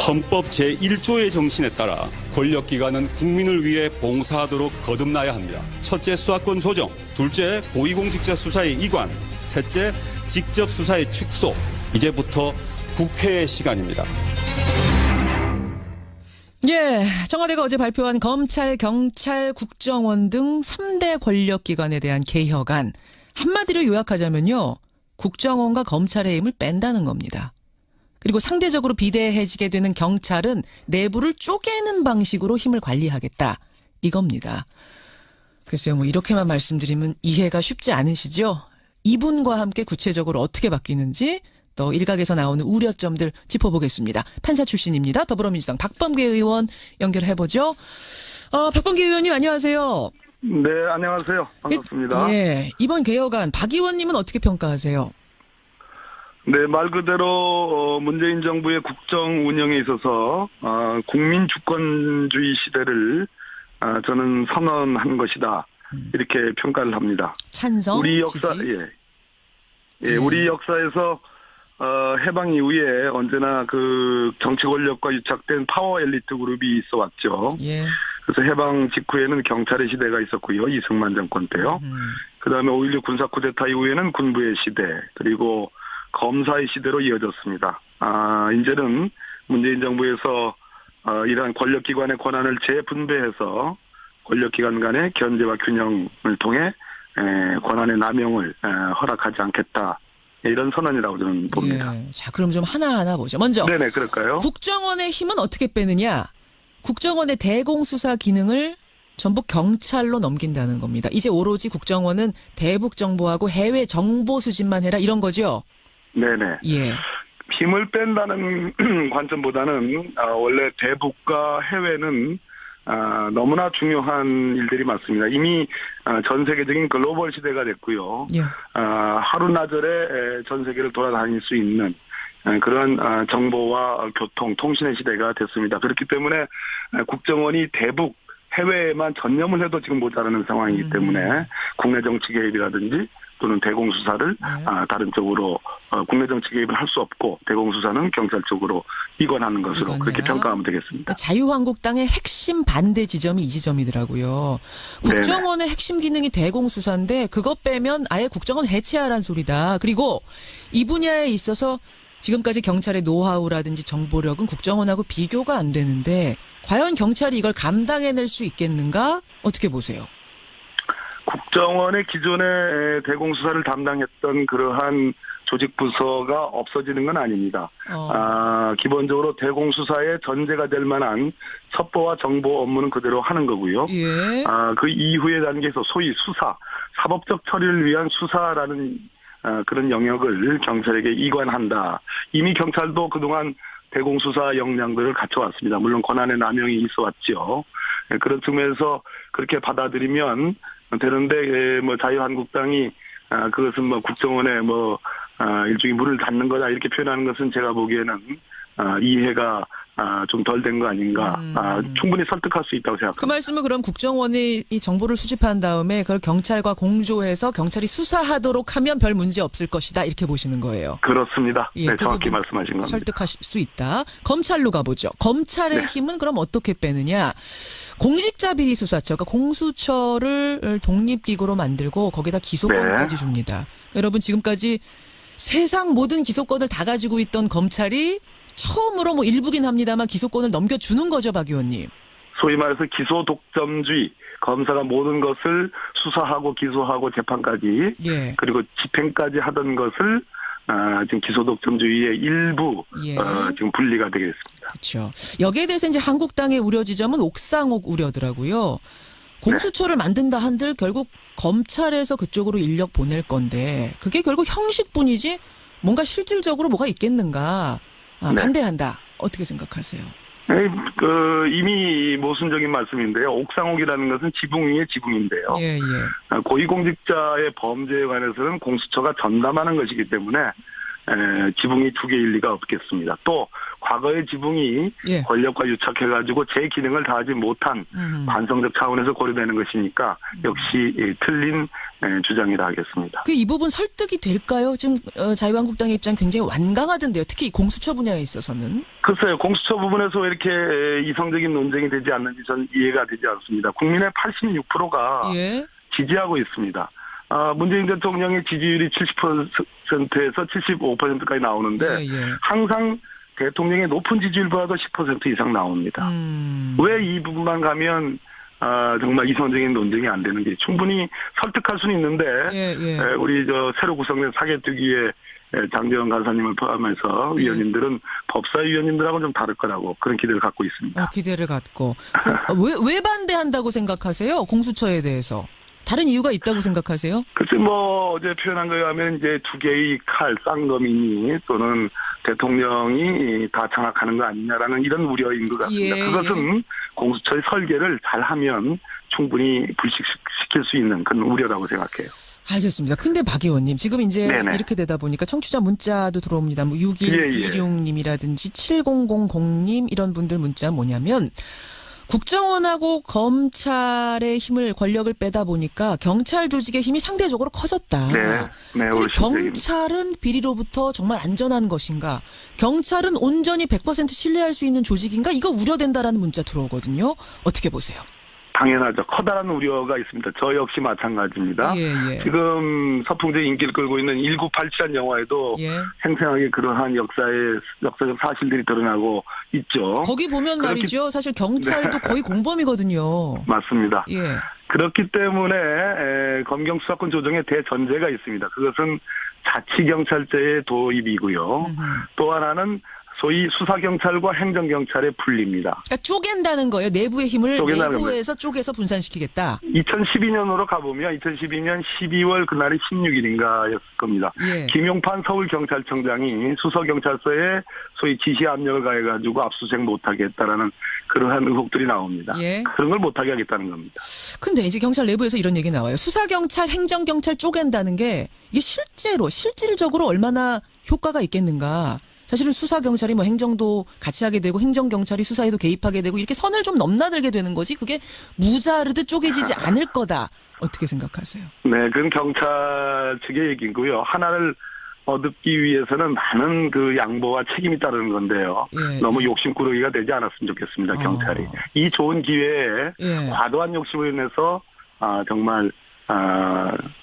헌법 제1조의 정신에 따라 권력기관은 국민을 위해 봉사하도록 거듭나야 합니다. 첫째, 수사권 조정. 둘째, 고위공직자 수사의 이관. 셋째, 직접 수사의 축소. 이제부터 국회의 시간입니다. 예, 청와대가 어제 발표한 검찰, 경찰, 국정원 등 3대 권력기관에 대한 개혁안. 한마디로 요약하자면요. 국정원과 검찰의 힘을 뺀다는 겁니다. 그리고 상대적으로 비대해지게 되는 경찰은 내부를 쪼개는 방식으로 힘을 관리하겠다. 이겁니다. 글쎄요, 뭐 이렇게만 말씀드리면 이해가 쉽지 않으시죠? 이분과 함께 구체적으로 어떻게 바뀌는지 또 일각에서 나오는 우려점들 짚어보겠습니다. 판사 출신입니다. 더불어민주당 박범계 의원 연결해보죠. 박범계 의원님 안녕하세요. 네, 안녕하세요. 반갑습니다. 예, 이번 개혁안 박 의원님은 어떻게 평가하세요? 네, 말 그대로 문재인 정부의 국정 운영에 있어서 국민 주권주의 시대를 저는 선언한 것이다. 이렇게 평가를 합니다. 찬성, 우리 역사, 지지? 우리 역사에서 해방 이후에 언제나 그 정치 권력과 유착된 파워 엘리트 그룹이 있어 왔죠. 예. 그래서 해방 직후에는 경찰의 시대가 있었고요. 이승만 정권 때요. 그다음에 5.16 군사 쿠데타 이후에는 군부의 시대, 그리고 검사의 시대로 이어졌습니다. 이제는 문재인 정부에서 이러한 권력기관의 권한을 재분배해서 권력기관 간의 견제와 균형을 통해 권한의 남용을 허락하지 않겠다. 이런 선언이라고 저는 봅니다. 예. 자, 그럼 좀 하나하나 보죠. 먼저 네네, 그럴까요? 국정원의 힘은 어떻게 빼느냐? 국정원의 대공수사 기능을 전부 경찰로 넘긴다는 겁니다. 이제 오로지 국정원은 대북 정보하고 해외 정보 수집만 해라 이런 거죠? 네네. 예. 힘을 뺀다는 관점보다는 원래 대북과 해외는 너무나 중요한 일들이 많습니다. 이미 전 세계적인 글로벌 시대가 됐고요. 예. 하루나절에 전 세계를 돌아다닐 수 있는 그런 정보와 교통, 통신의 시대가 됐습니다. 그렇기 때문에 국정원이 대북, 해외에만 전념을 해도 지금 모자라는 상황이기 때문에 국내 정치 개입이라든지 또는 대공수사를 다른 쪽으로 국내 정치 개입을 할 수 없고 대공수사는 경찰 쪽으로 이관하는 것으로 그렇게 평가하면 되겠습니다. 자유한국당의 핵심 반대 지점이 이 지점이더라고요. 국정원의 핵심 기능이 대공수사인데 그것 빼면 아예 국정원 해체하라는 소리다. 그리고 이 분야에 있어서 지금까지 경찰의 노하우라든지 정보력은 국정원하고 비교가 안 되는데 과연 경찰이 이걸 감당해낼 수 있겠는가? 어떻게 보세요? 국정원의 기존의 대공수사를 담당했던 그러한 조직 부서가 없어지는 건 아닙니다. 기본적으로 대공수사의 전제가 될 만한 첩보와 정보 업무는 그대로 하는 거고요. 예. 그 이후의 단계에서 소위 수사, 사법적 처리를 위한 수사라는 그런 영역을 경찰에게 이관한다. 이미 경찰도 그동안 대공수사 역량들을 갖춰왔습니다. 물론 권한의 남용이 있어 왔죠. 그런 측면에서 그렇게 받아들이면 되는데, 자유한국당이 그것은 국정원에 일종의 문을 닫는 거다 이렇게 표현하는 것은 제가 보기에는 이해가 좀 덜 된 거 아닌가. 충분히 설득할 수 있다고 생각합니다. 그 말씀은 그럼 국정원이 이 정보를 수집한 다음에 그걸 경찰과 공조해서 경찰이 수사하도록 하면 별 문제 없을 것이다 이렇게 보시는 거예요. 그렇습니다. 예, 네, 그 정확히 말씀하신 겁니다. 설득하실 수 있다. 검찰로 가보죠. 검찰의 네. 힘은 그럼 어떻게 빼느냐. 공직자 비리 수사처, 그러니까 공수처를 독립기구로 만들고 거기다 기소권까지 줍니다. 여러분 지금까지 세상 모든 기소권을 다 가지고 있던 검찰이 처음으로 일부긴 합니다만 기소권을 넘겨주는 거죠, 박 의원님. 소위 말해서 기소 독점주의, 검사가 모든 것을 수사하고 기소하고 재판까지, 예. 그리고 집행까지 하던 것을 지금 기소 독점주의의 일부 예. 지금 분리가 되겠습니다. 그렇죠. 여기에 대해서 이제 한국당의 우려 지점은 옥상옥 우려더라고요. 공수처를 만든다 한들 결국 검찰에서 그쪽으로 인력 보낼 건데 그게 결국 형식뿐이지 뭔가 실질적으로 뭐가 있겠는가. 반대한다. 어떻게 생각하세요? 이미 모순적인 말씀인데요. 옥상옥이라는 것은 지붕 위의 지붕인데요. 예, 예. 고위공직자의 범죄에 관해서는 공수처가 전담하는 것이기 때문에 지붕이 두 개일 리가 없겠습니다. 또 과거의 지붕이 예. 권력과 유착해가지고 제 기능을 다하지 못한 관성적 차원에서 고려되는 것이니까 역시 틀린 주장이라 하겠습니다. 이 부분 설득이 될까요? 지금 자유한국당의 입장 굉장히 완강하던데요. 특히 이 공수처 분야에 있어서는. 글쎄요, 공수처 부분에서 왜 이렇게 이성적인 논쟁이 되지 않는지 전 이해가 되지 않습니다. 국민의 86%가 예. 지지하고 있습니다. 문재인 대통령의 지지율이 70%에서 75%까지 나오는데 예, 예. 항상 대통령의 높은 지지율보다도 10% 이상 나옵니다. 왜 이 부분만 가면 정말 이성적인 논쟁이 안 되는 게 충분히 설득할 수는 있는데 예, 예. 우리 새로 구성된 사개특위의 장재원 간사님을 포함해서 위원님들은 법사위원님들하고는 좀 다를 거라고 그런 기대를 갖고 있습니다. 기대를 갖고. 왜 반대한다고 생각하세요? 공수처에 대해서. 다른 이유가 있다고 생각하세요? 글쎄 어제 표현한 거에 하면 이제 두 개의 칼, 쌍검이니 또는 대통령이 다 장악하는 거 아니냐라는 이런 우려인 것 같습니다. 예, 그것은 공수처의 설계를 잘하면 충분히 불식시킬 수 있는 그런 우려라고 생각해요. 알겠습니다. 근데 박 의원님, 지금 이제 네네. 이렇게 되다 보니까 청취자 문자도 들어옵니다. 6126님이라든지 7000님 이런 분들 문자 뭐냐면 국정원하고 검찰의 힘을 권력을 빼다 보니까 경찰 조직의 힘이 상대적으로 커졌다. 네, 근데 경찰은 비리로부터 정말 안전한 것인가? 경찰은 온전히 100% 신뢰할 수 있는 조직인가? 이거 우려된다라는 문자 들어오거든요. 어떻게 보세요? 당연하죠. 커다란 우려가 있습니다. 저 역시 마찬가지입니다. 예. 지금 서풍제 인기를 끌고 있는 1987이라는 영화에도 예. 생생하게 그러한 역사적 사실들이 드러나고 있죠. 거기 보면 말이죠. 사실 경찰도 거의 공범이거든요. 맞습니다. 예. 그렇기 때문에 검경 수사권 조정의 대전제가 있습니다. 그것은 자치경찰제의 도입이고요. 또 하나는 소위 수사경찰과 행정경찰의 분리입니다. 그러니까 쪼갠다는 거예요. 내부의 힘을 내부에서 쪼개서 분산시키겠다. 2012년으로 가보면 2012년 12월 그날이 16일인가였을 겁니다. 예. 김용판 서울경찰청장이 수서경찰서에 소위 지시 압력을 가해가지고 압수수색 못하게 했다라는 그러한 의혹들이 나옵니다. 예. 그런 걸 못하게 하겠다는 겁니다. 근데 이제 경찰 내부에서 이런 얘기 나와요. 수사경찰, 행정경찰 쪼갠다는 게 이게 실질적으로 얼마나 효과가 있겠는가. 사실은 수사경찰이 행정도 같이 하게 되고 행정경찰이 수사에도 개입하게 되고 이렇게 선을 좀 넘나들게 되는 거지 그게 무자르듯 쪼개지지 않을 거다. 어떻게 생각하세요? 네, 그건 경찰 측의 얘기고요. 하나를 얻기 위해서는 많은 그 양보와 책임이 따르는 건데요. 예. 너무 욕심꾸러기가 되지 않았으면 좋겠습니다. 경찰이. 이 좋은 기회에 예. 과도한 욕심을 인해서 정말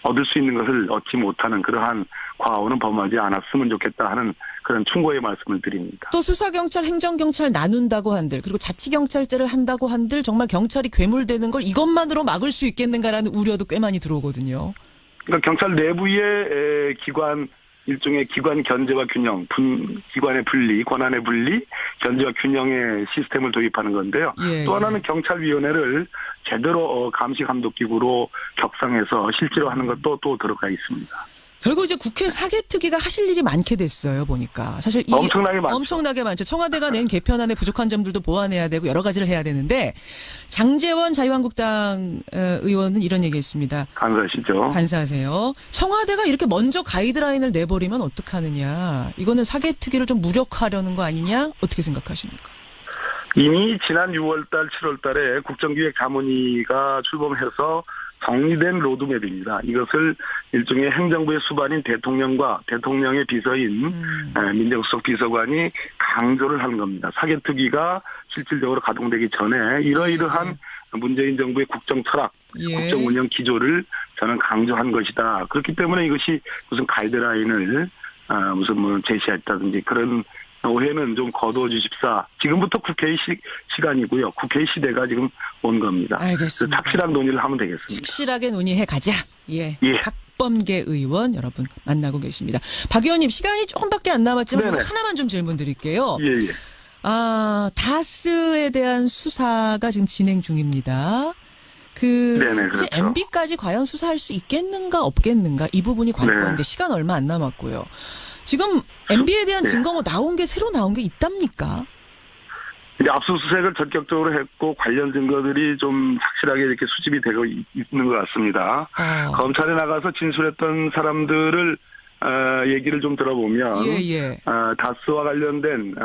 얻을 수 있는 것을 얻지 못하는 그러한 과오는 범하지 않았으면 좋겠다 하는 그런 충고의 말씀을 드립니다. 또 수사경찰, 행정경찰 나눈다고 한들 그리고 자치경찰제를 한다고 한들 정말 경찰이 괴물되는 걸 이것만으로 막을 수 있겠는가라는 우려도 꽤 많이 들어오거든요. 그러니까 경찰 내부의 기관 일종의 기관 견제와 균형, 기관의 분리, 권한의 분리, 견제와 균형의 시스템을 도입하는 건데요. 예, 또 하나는 경찰위원회를 제대로 감시 감독기구로 격상해서 실제로 하는 것도 또 들어가 있습니다. 결국 이제 국회 사개특위가 하실 일이 많게 됐어요, 보니까. 사실 엄청나게 많죠. 청와대가 낸 개편안에 부족한 점들도 보완해야 되고 여러 가지를 해야 되는데 장제원 자유한국당 의원은 이런 얘기했습니다. 간사하시죠. 간사하세요. 청와대가 이렇게 먼저 가이드라인을 내버리면 어떡하느냐. 이거는 사개특위를 좀 무력화하려는 거 아니냐. 어떻게 생각하십니까? 이미 지난 6월달, 7월달에 국정기획 자문위가 출범해서 정리된 로드맵입니다. 이것을 일종의 행정부의 수반인 대통령과 대통령의 비서인 민정수석 비서관이 강조를 하는 겁니다. 사개특위가 실질적으로 가동되기 전에 이러이러한 문재인 정부의 국정 철학, 국정 운영 기조를 저는 강조한 것이다. 그렇기 때문에 이것이 무슨 가이드라인을 무슨 제시했다든지 그런 오해는 좀 거두어 주십사. 지금부터 국회의 시간이고요. 국회의 시대가 지금 온 겁니다. 알겠습니다. 착실한 논의를 하면 되겠습니다. 착실하게 논의해 가자. 예. 예. 박범계 의원 여러분 만나고 계십니다. 박 의원님 시간이 조금밖에 안 남았지만 네네. 하나만 좀 질문 드릴게요. 예. 다스에 대한 수사가 지금 진행 중입니다. 네네, 그렇죠. 이제 MB까지 과연 수사할 수 있겠는가 없겠는가 이 부분이 관건인데 네. 시간 얼마 안 남았고요. 지금 MB에 대한 증거 새로 나온 게 있답니까? 이제 압수수색을 전격적으로 했고 관련 증거들이 좀 확실하게 이렇게 수집이 되고 있는 것 같습니다. 검찰에 나가서 진술했던 사람들을 얘기를 좀 들어보면 다스와 관련된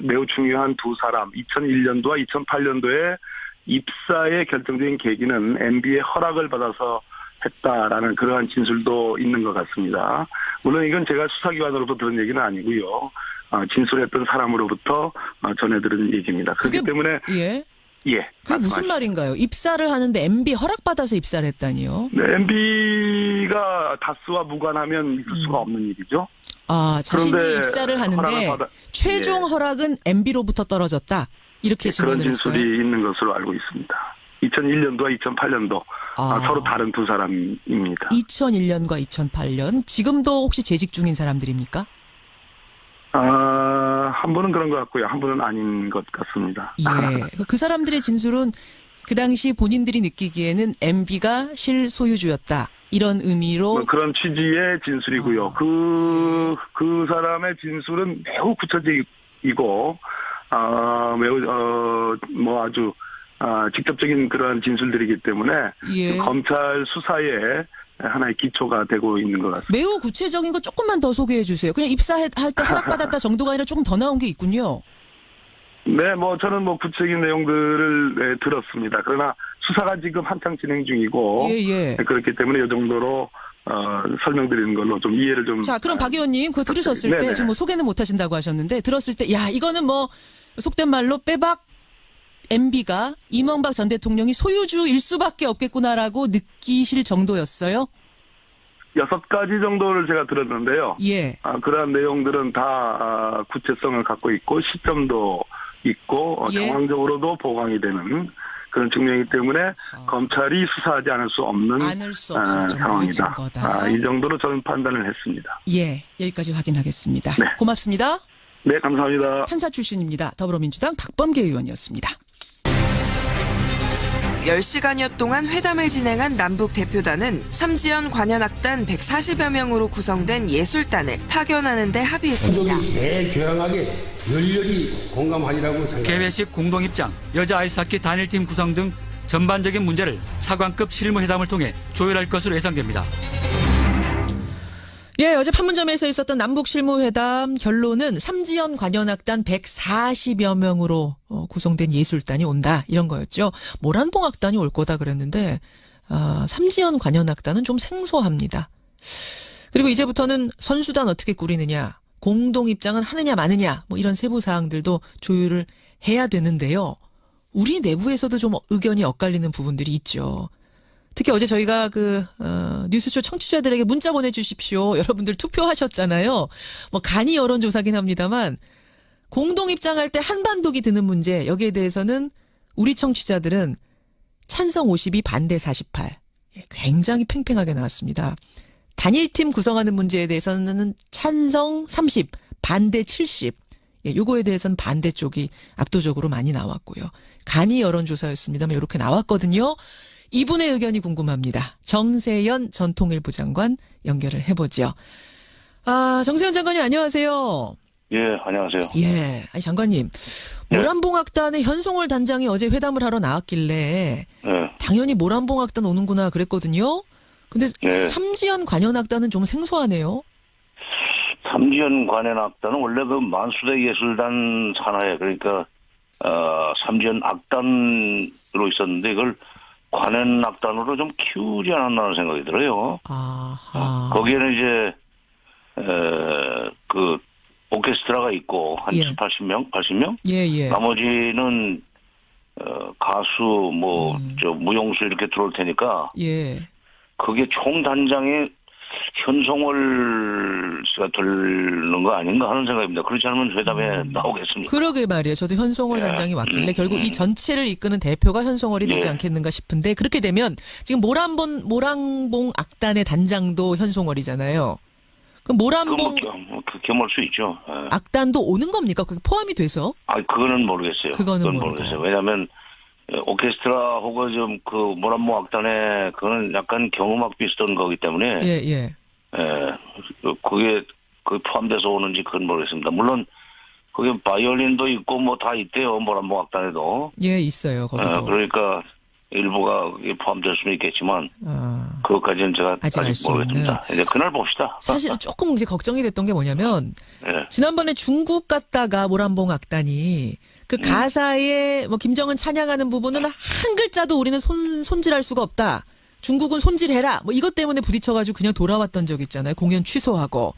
매우 중요한 두 사람 2001년도와 2008년도에 입사의 결정적인 계기는 MB의 허락을 받아서 했다라는 그러한 진술도 있는 것 같습니다. 물론 이건 제가 수사기관으로부터 들은 얘기는 아니고요. 진술했던 사람으로부터 전해들은 얘기입니다. 그렇기 그게- 때문에 예. 예. 그게 무슨 말인가요? 입사를 하는데 MB 허락받아서 입사를 했다니요? 네, MB가 다스와 무관하면 있을 수가 없는 일이죠. 자신이 그런데 입사를 하는데 허락을 최종 예. 허락은 MB로부터 떨어졌다. 이렇게 그런 증언을 했어요. 진술이 있는 것으로 알고 있습니다. 2001년도와 2008년도 서로 다른 두 사람입니다. 2001년과 2008년 지금도 혹시 재직 중인 사람들입니까? 한 분은 그런 것 같고요. 한 분은 아닌 것 같습니다. 예. 그 사람들의 진술은 그 당시 본인들이 느끼기에는 MB가 실소유주였다. 이런 의미로 뭐 그런 취지의 진술이고요. 그 사람의 진술은 매우 구체적이고, 매우, 아주, 직접적인 그러한 진술들이기 때문에 예. 검찰 수사에 하나의 기초가 되고 있는 것 같습니다. 매우 구체적인 거 조금만 더 소개해 주세요. 그냥 입사할 때 허락받았다 정도가 아니라 조금 더 나온 게 있군요. 네, 저는 구체적인 내용들을 들었습니다. 그러나 수사가 지금 한창 진행 중이고, 예. 그렇기 때문에 이 정도로 설명드리는 걸로 좀 이해를 좀. 자, 그럼 박 의원님 그거 들으셨을 네네. 때 지금 소개는 못 하신다고 하셨는데 들었을 때 야, 이거는 속된 말로 빼박 MB가 이명박 전 대통령이 소유주일 수밖에 없겠구나라고 느끼실 정도였어요? 6가지 정도를 제가 들었는데요. 예. 그러한 내용들은 다 구체성을 갖고 있고 시점도 있고 예. 정황적으로도 보강이 되는 그런 측면이기 때문에 검찰이 수사하지 않을 수 없는 않을 수 없을 정도의 상황이다. 증거다. 이 정도로 저는 판단을 했습니다. 예, 여기까지 확인하겠습니다. 네. 고맙습니다. 네, 감사합니다. 판사 출신입니다. 더불어민주당 박범계 의원이었습니다. 10시간여 동안 회담을 진행한 남북 대표단은 삼지연 관현악단 140여 명으로 구성된 예술단을 파견하는 데 합의했습니다. 민족이 대교양하게 열렬히 공감하리라고 생각합니다. 개회식 공동입장, 여자 아이스하키 단일팀 구성 등 전반적인 문제를 차관급 실무회담을 통해 조율할 것으로 예상됩니다. 예, 어제 판문점에서 있었던 남북 실무회담 결론은 삼지연 관현악단 140여 명으로 구성된 예술단이 온다 이런 거였죠. 모란봉악단이 올 거다 그랬는데 삼지연 관현악단은 좀 생소합니다. 그리고 이제부터는 선수단 어떻게 꾸리느냐, 공동 입장은 하느냐 마느냐 이런 세부 사항들도 조율을 해야 되는데요. 우리 내부에서도 좀 의견이 엇갈리는 부분들이 있죠. 특히 어제 저희가 뉴스쇼 청취자들에게 문자 보내주십시오. 여러분들 투표하셨잖아요. 간이 여론조사긴 합니다만 공동 입장할 때 한반독이 드는 문제 여기에 대해서는 우리 청취자들은 찬성 52 반대 48 굉장히 팽팽하게 나왔습니다. 단일팀 구성하는 문제에 대해서는 찬성 30 반대 70 요거에 대해서는 반대 쪽이 압도적으로 많이 나왔고요. 간이 여론조사였습니다만 이렇게 나왔거든요. 이분의 의견이 궁금합니다. 정세현 전 통일부 장관 연결을 해보죠. 정세현 장관님 안녕하세요. 예, 안녕하세요. 예, 아니 장관님, 모란봉악단의 현송월 단장이 어제 회담을 하러 나왔길래 당연히 모란봉악단 오는구나 그랬거든요. 근데 삼지연 관현악단은 좀 생소하네요. 삼지연 관현악단은 원래 그 만수대 예술단 산하에 그러니까 삼지연 악단으로 있었는데 이걸 관현악단으로 좀 키우지 않았나 생각이 들어요. 거기에는 이제 그 오케스트라가 있고 한 80명? 예. 나머지는 가수 무용수 이렇게 들어올 테니까 그게 총단장에 현송월 씨가 되는 거 아닌가 하는 생각입니다. 그렇지 않으면 회담에 나오겠습니다. 그러게 말이에요. 저도 현송월 단장이 왔길래 결국 이 전체를 이끄는 대표가 현송월이 되지 않겠는가 싶은데 그렇게 되면 지금 모란봉 악단의 단장도 현송월이잖아요. 그럼 모란봉 겸할 수 있죠. 악단도 오는 겁니까? 그게 포함이 돼서? 그거는 모르겠어요. 그건 모르겠어요. 왜냐하면 오케스트라하고 좀 그 모란봉 악단에 그거는 약간 경음악 비슷한 거기 때문에 그게 포함돼서 오는지 그건 모르겠습니다. 물론 그게 바이올린도 있고 다 있대요. 모란봉 악단에도. 예, 있어요. 거기도. 그러니까 일부가 포함될 수는 있겠지만 그것까지는 제가 아직 모르겠습니다. 이제 그날 봅시다. 사실 조금 이제 걱정이 됐던 게 뭐냐면 지난번에 중국 갔다가 모란봉 악단이 그 가사에 김정은 찬양하는 부분은 한 글자도 우리는 손질할 수가 없다. 중국은 손질해라. 이것 때문에 부딪혀가지고 그냥 돌아왔던 적 있잖아요. 공연 취소하고.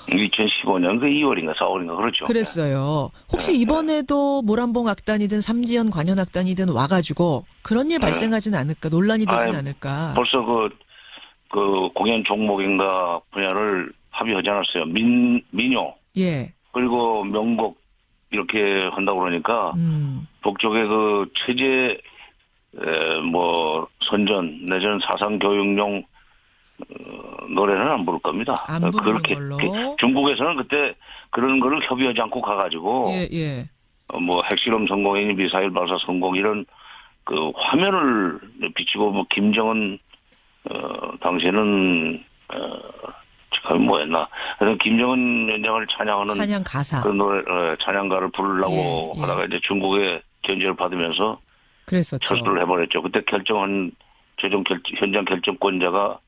2015년 그 2월인가 4월인가 그렇죠. 그랬어요. 혹시 이번에도 모란봉 악단이든 삼지연 관현 악단이든 와가지고 그런 일 발생하진 않을까, 논란이 되진 않을까. 벌써 그 공연 종목인가 분야를 합의하지 않았어요. 민요. 예. 그리고 명곡 이렇게 한다고 그러니까 북쪽의 그 체제 선전 내지는 사상 교육용 노래는 안 부를 겁니다. 안 부르는 걸로. 중국에서는 그때 그런 거를 협의하지 않고 가가지고 예. 핵실험 성공이니 미사일 발사 성공 이런 그 화면을 비치고 김정은 당시에는 지금 뭐였나? 그래서 김정은 위원장을 찬양하는 찬양 가사. 그런 노래 찬양가를 부르려고 하다가 이제 중국의 견제를 받으면서 그랬었죠. 철수를 해버렸죠. 그때 현장 결정권자가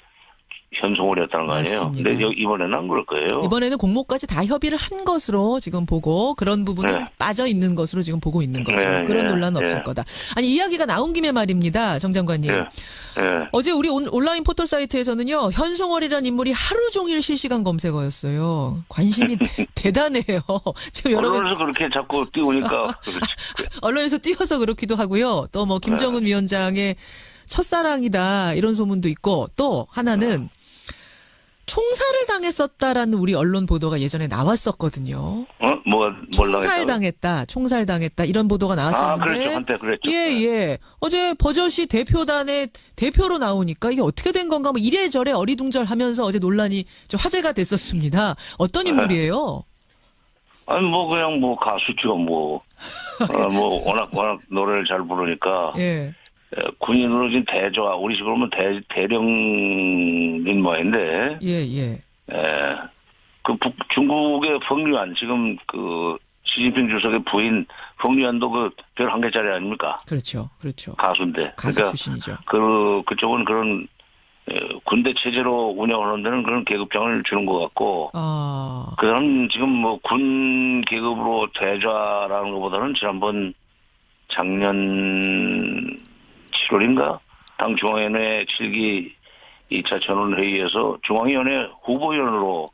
현송월이었다는 거 아니에요? 맞습니다. 근데 이번에는 안 그럴 거예요. 이번에는 공모까지 다 협의를 한 것으로 지금 보고 그런 부분은 빠져 있는 것으로 지금 보고 있는 거죠. 그런 논란은 없을 거다. 아니 이야기가 나온 김에 말입니다. 정 장관님. 어제 우리 온라인 포털 사이트에서는요. 현송월이라는 인물이 하루 종일 실시간 검색어였어요. 관심이 대단해요. 지금 여러분 언론에서 그렇게 자꾸 띄우니까 언론에서 띄워서 그렇기도 하고요. 또 뭐 김정은 위원장의 첫사랑이다 이런 소문도 있고 또 하나는 총살을 당했었다라는 우리 언론 보도가 예전에 나왔었거든요. 총살당했다 이런 보도가 나왔었는데. 그렇죠. 한때 그랬죠. 예. 어제 버젓이 대표단의 대표로 나오니까 이게 어떻게 된 건가 뭐 이래저래 어리둥절하면서 어제 논란이 좀 화제가 됐었습니다. 어떤 인물이에요? 아니 그냥 가수죠. 워낙 노래를 잘 부르니까. 예. 군인으로 지금 대조와 우리 식으로 보면 대령인 모양인데. 예. 중국의 펑류안 지금 시진핑 주석의 부인 펑류안도 별 1개짜리 아닙니까? 그렇죠. 가수인데. 가수 출신이죠. 그쪽은 그런 군대 체제로 운영하는 데는 그런 계급장을 주는 것 같고. 그 사람 지금 군 계급으로 대좌라는 것보다는 작년 7월인가? 당 중앙위원회 7기 2차 전원회의에서 중앙위원회 후보위원으로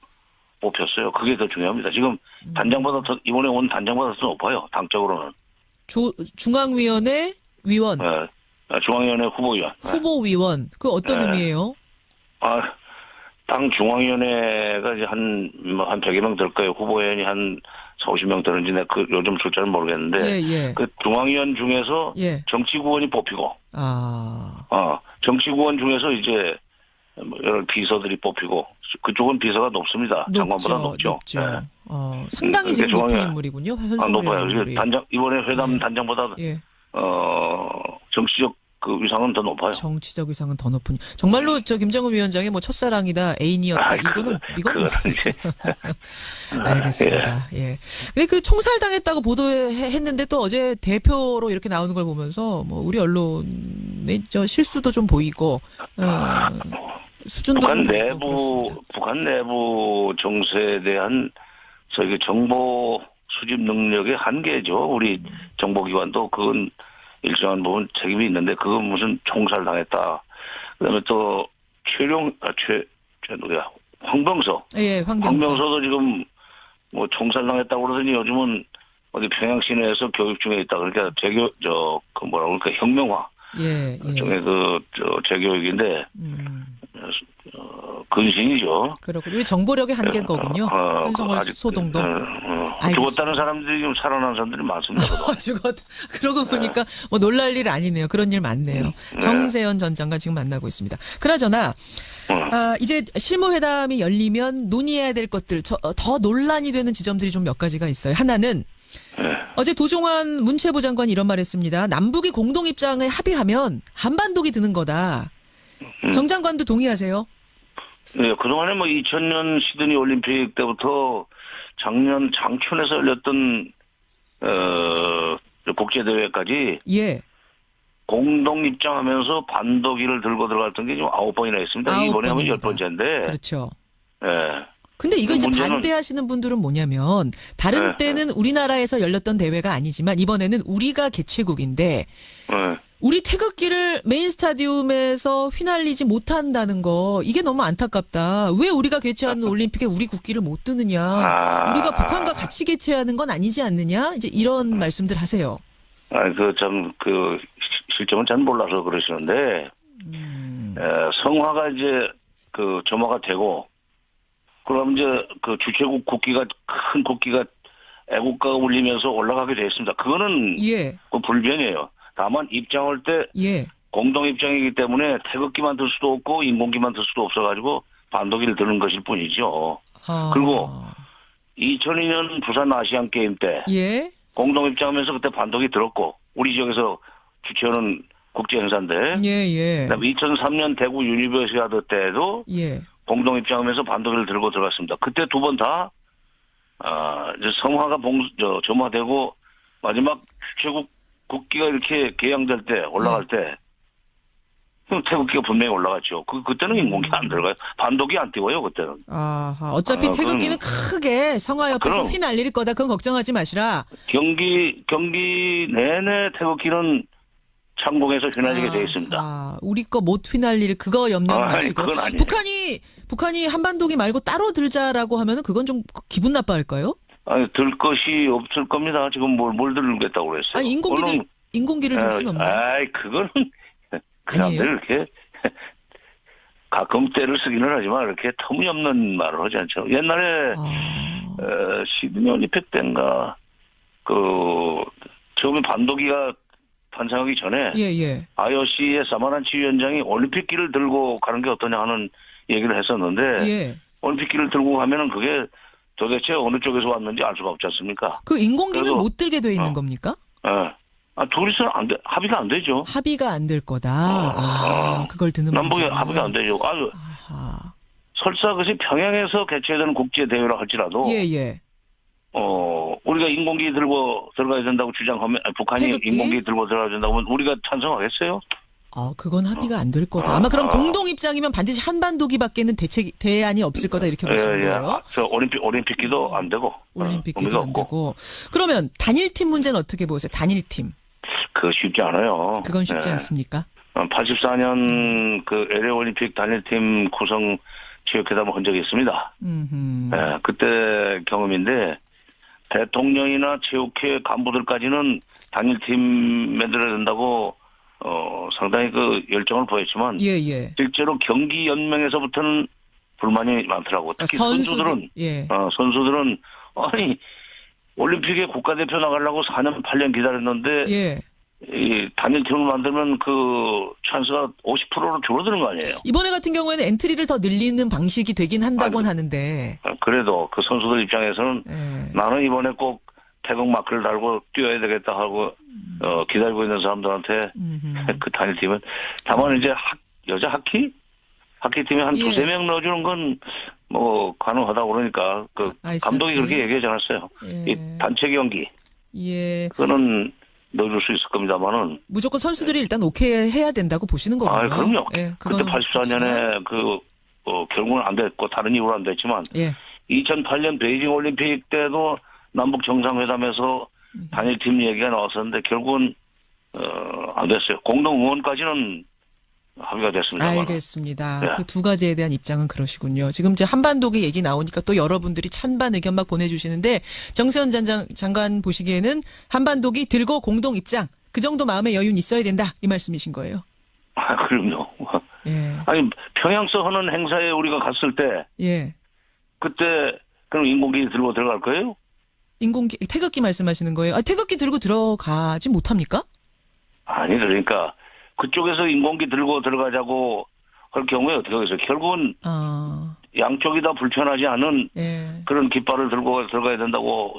뽑혔어요. 그게 더 중요합니다. 지금 이번에 온 단장보다 더 높아요. 당적으로는. 중앙위원회 위원. 네. 중앙위원회 후보위원. 후보위원. 그 어떤 의미예요? 당 중앙위원회가 이제 한 100여 명 될 거예요. 후보위원이 한 40~50명 되는지 요즘 숫자는 모르겠는데. 그 중앙위원 중에서 정치구원이 뽑히고. 정치구원 중에서 이제 여러 비서들이 뽑히고 그쪽은 비서가 높습니다. 장관보다 높죠. 상당히 지금 높은 인물이군요. 높아요. 이번에 회담 단장보다 정치적 위상은 더 높아요. 정치적 위상은 더 높은. 정말로 김정은 위원장의 첫사랑이다, 애인이었다. 이거는 알겠습니다. 예. 그 총살당했다고 보도했는데 또 어제 대표로 이렇게 나오는 걸 보면서 우리 언론의 실수도 좀 보이고 수준도 북한 내부 정세에 대한 저기 정보 수집 능력의 한계죠. 우리 정보기관도 그건 일정한 부분 책임이 있는데 그건 무슨 총살당했다. 그다음에 또 황병서. 예, 황병서도 지금 총살당했다고 그러더니 요즘은 어디 평양 시내에서 교육 중에 있다. 그러니까 혁명화. 예. 중에 재교육인데 근신이죠. 그렇군요. 우리 정보력의 한계인 거군요. 현송월 소동도. 죽었다는 사람들이 지금 살아난 사람들이 많습니다. 그러고 보니까 놀랄 일 아니네요. 그런 일 많네요. 정세현 전 장관 지금 만나고 있습니다. 그나저나 이제 실무회담이 열리면 논의해야 될 것들 더 논란이 되는 지점들이 좀 몇 가지가 있어요. 하나는 어제 도종환 문체부 장관이 이런 말 했습니다. 남북이 공동 입장을 합의하면 한반도기 드는 거다. 정 장관도 동의하세요? 네, 그동안에 2000년 시드니 올림픽 때부터 작년 장춘에서 열렸던 국제대회까지 공동 입장하면서 반도기를 들고 들어갔던 게 지금 9번이나 있습니다. 이번에 하면 10번째인데. 그렇죠. 네. 근데 이거 이제 문제는- 반대하시는 분들은 뭐냐면 다른 네, 때는 우리나라에서 열렸던 대회가 아니지만 이번에는 우리가 개최국인데 네. 우리 태극기를 메인 스타디움에서 휘날리지 못한다는 거 이게 너무 안타깝다. 왜 우리가 개최하는 올림픽에 우리 국기를 못 드느냐. 우리가 북한과 같이 개최하는 건 아니지 않느냐. 이제 이런 말씀들 하세요. 실정은 잘 몰라서 그러시는데, 성화가 이제 점화가 되고, 그럼 이제 주최국 국기가, 큰 국기가 애국가가 울리면서 올라가게 되어 있습니다. 그거는 예. 불변이에요. 다만 입장할 때 예. 공동 입장이기 때문에 태극기만 들 수도 없고 인공기만 들 수도 없어가지고 반도기를 드는 것일 뿐이죠. 그리고 2002년 부산 아시안 게임 때 예. 공동 입장하면서 그때 반도기 들었고 우리 지역에서 주최하는 국제 행사인데. 예, 예. 그다음에 2003년 대구 유니버시아드 때도 예. 공동 입장하면서 반도기를 들고 들어갔습니다. 그때 두 번 다 이제 성화가 점화되고 마지막 주최국 국기가 이렇게 개양될 때 올라갈 때 그럼 태극기가 분명히 올라갔죠. 그때는 인공기 안 들어가요. 반도기 안 띄워요 그때는. 아하. 어차피 태극기는 크게 성화 옆에서 그럼. 휘날릴 거다. 그건 걱정하지 마시라. 경기 내내 태극기는 창공에서 휘날리게 되어 있습니다. 우리 거 못 휘날릴 그거 염려 마시고. 그건 아니에요. 북한이 한반도기 말고 따로 들자라고 하면은 그건 좀 기분 나빠할까요? 아니 들 것이 없을 겁니다. 지금 뭘 들겠다고 그랬어요. 아니 인공기를 들 수는 없나요? 아이 그거는 그냥 아니에요? 이렇게 가끔 때를 쓰기는 하지만 이렇게 터무니없는 말을 하지 않죠. 옛날에 시드니 올림픽 때인가 처음에 반도기가 탄생하기 전에 예. IOC의 사마란치 위원장이 올림픽기를 들고 가는 게 어떠냐 하는 얘기를 했었는데 예. 올림픽기를 들고 가면은 그게 도대체 어느 쪽에서 왔는지 알 수가 없지 않습니까? 그 인공기는 그래서- 못 들게 돼 있는 겁니까? 예. 둘이서는 합의가 안 되죠. 합의가 안 될 거다. 그걸 드는 남북이 문제구나. 합의가 안 되죠. 아하. 설사 그것이 평양에서 개최되는 국제 대회라 할지라도 예. 우리가 인공기 들고 들어가야 된다고 주장하면 북한이 태극기? 인공기 들고 들어가야 된다고 하면 우리가 찬성하겠어요? 그건 합의가 안 될 거다. 아마 그럼 공동 입장이면 반드시 한반도기밖에는 대안이 없을 거다 이렇게 보시는 거예요. 저 올림픽기도 안 되고 올림픽기도 의미가 안 없고. 되고. 그러면 단일팀 문제는 어떻게 보세요? 단일팀. 그거 쉽지 않아요. 그건 쉽지 예. 않습니까? 84년 LA 올림픽 단일팀 구성 체육회담을 한 적이 있습니다. 예, 그때 경험인데 대통령이나 체육회 간부들까지는 단일팀 만들어야 된다고 상당히 열정을 보였지만 예. 실제로 경기 연맹에서부터는 불만이 많더라고. 특히 선수들은 예. 선수들은 아니 올림픽에 국가대표 나가려고 4년 8년 기다렸는데 예. 이 단일팀을 만들면 그 찬스가 50%로 줄어드는 거 아니에요. 이번에 같은 경우에는 엔트리를 더 늘리는 방식이 되긴 한다고는 하는데. 그래도 그 선수들 입장에서는 예. 나는 이번에 꼭 태극 마크를 달고 뛰어야 되겠다 하고 기다리고 있는 사람들한테 그 단일팀은 다만 이제 여자 하키팀에 한 예. 두세 명 넣어주는 건 뭐 가능하다고 그러니까 감독이 그렇게 얘기하지 않았어요. 예. 이 단체 경기 예. 그거는 넣어줄 수 있을 겁니다만은. 무조건 선수들이 일단 오케이 해야 된다고 보시는 거군요. 그럼요. 예, 그때 84년에 결국은 안 됐고 다른 이유로 안 됐지만 예. 2008년 베이징 올림픽 때도 남북 정상회담에서 단일팀 얘기가 나왔었는데 결국은 안 됐어요. 공동 응원까지는 합의가 됐습니다. 알겠습니다. 네. 그 두 가지에 대한 입장은 그러시군요. 지금 이제 한반도기 얘기 나오니까 또 여러분들이 찬반 의견 막 보내주시는데 정세현 장관 보시기에는 한반도기 들고 공동 입장 그 정도 마음의 여유는 있어야 된다 이 말씀이신 거예요. 그럼요. 예. 아니 평양서 하는 행사에 우리가 갔을 때 예. 그때 그럼 인공기 들고 들어갈 거예요? 인공기 태극기 말씀하시는 거예요. 태극기 들고 들어가지 못합니까? 아니 그러니까 그쪽에서 인공기 들고 들어가자고 할 경우에 어떻게 하겠어요? 결국은 양쪽이 다 불편하지 않은 예. 그런 깃발을 들고 들어가야 된다고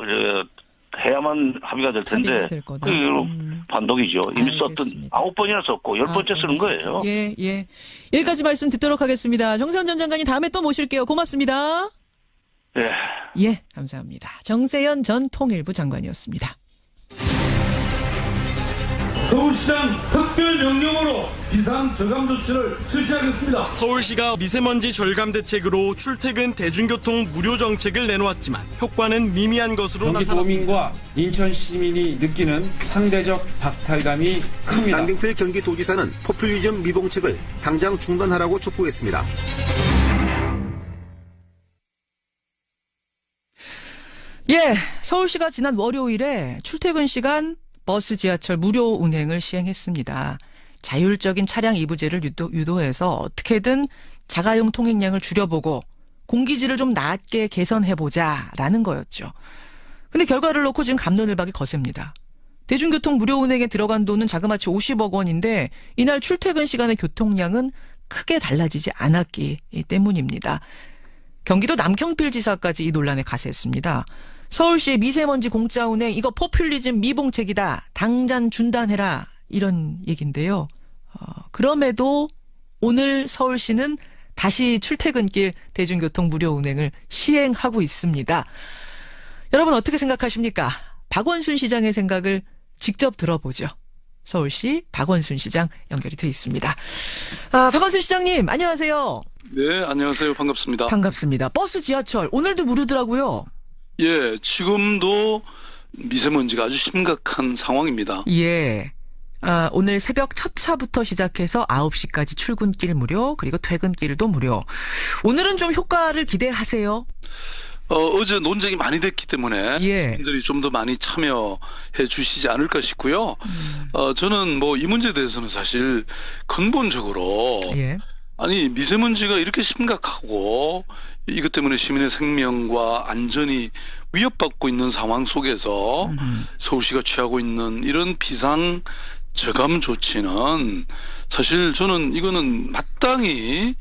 해야만 합의가 될 텐데 합의가 될 거다. 반독이죠. 이미 알겠습니다. 썼던 9번이나 썼고 10번째 쓰는 거예요. 예. 여기까지 말씀 듣도록 하겠습니다. 정세현 전 장관님 다음에 또 모실게요. 고맙습니다. 예, 감사합니다. 정세현 전 통일부 장관이었습니다. 서울시장 특별 명령으로 비상 저감 조치를 실시하겠습니다. 서울시가 미세먼지 절감 대책으로 출퇴근 대중교통 무료 정책을 내놓았지만 효과는 미미한 것으로 나타났습니다. 경기도민과 인천 시민이 느끼는 상대적 박탈감이 큽니다. 남경필 경기도지사는 포퓰리즘 미봉책을 당장 중단하라고 촉구했습니다. 예, 서울시가 지난 월요일에 출퇴근 시간 버스 지하철 무료 운행을 시행했습니다. 자율적인 차량 이부제를 유도해서 어떻게든 자가용 통행량을 줄여보고 공기질을 좀 낮게 개선해보자라는 거였죠. 근데 결과를 놓고 지금 갑론을박이 거셉니다. 대중교통 무료 운행에 들어간 돈은 자그마치 50억 원인데 이날 출퇴근 시간의 교통량은 크게 달라지지 않았기 때문입니다. 경기도 남경필 지사까지 이 논란에 가세했습니다. 서울시의 미세먼지 공짜 운행 이거 포퓰리즘 미봉책이다. 당장 중단해라. 이런 얘기인데요. 그럼에도 오늘 서울시는 다시 출퇴근길 대중교통 무료 운행을 시행하고 있습니다. 여러분 어떻게 생각하십니까? 박원순 시장의 생각을 직접 들어보죠. 서울시 박원순 시장 연결이 돼 있습니다. 박원순 시장님 안녕하세요. 네, 안녕하세요. 반갑습니다. 반갑습니다. 버스 지하철 오늘도 무료더라고요. 예, 지금도 미세먼지가 아주 심각한 상황입니다. 예. 오늘 새벽 첫 차부터 시작해서 9시까지 출근길 무료, 그리고 퇴근길도 무료. 오늘은 좀 효과를 기대하세요? 어제 논쟁이 많이 됐기 때문에 국민들이 좀 더 많이 참여해 주시지 않을까 싶고요. 저는 뭐 이 문제에 대해서는 사실 근본적으로 아니 미세먼지가 이렇게 심각하고 이것 때문에 시민의 생명과 안전이 위협받고 있는 상황 속에서 서울시가 취하고 있는 이런 비상 저감 조치는 사실 저는 이거는 마땅히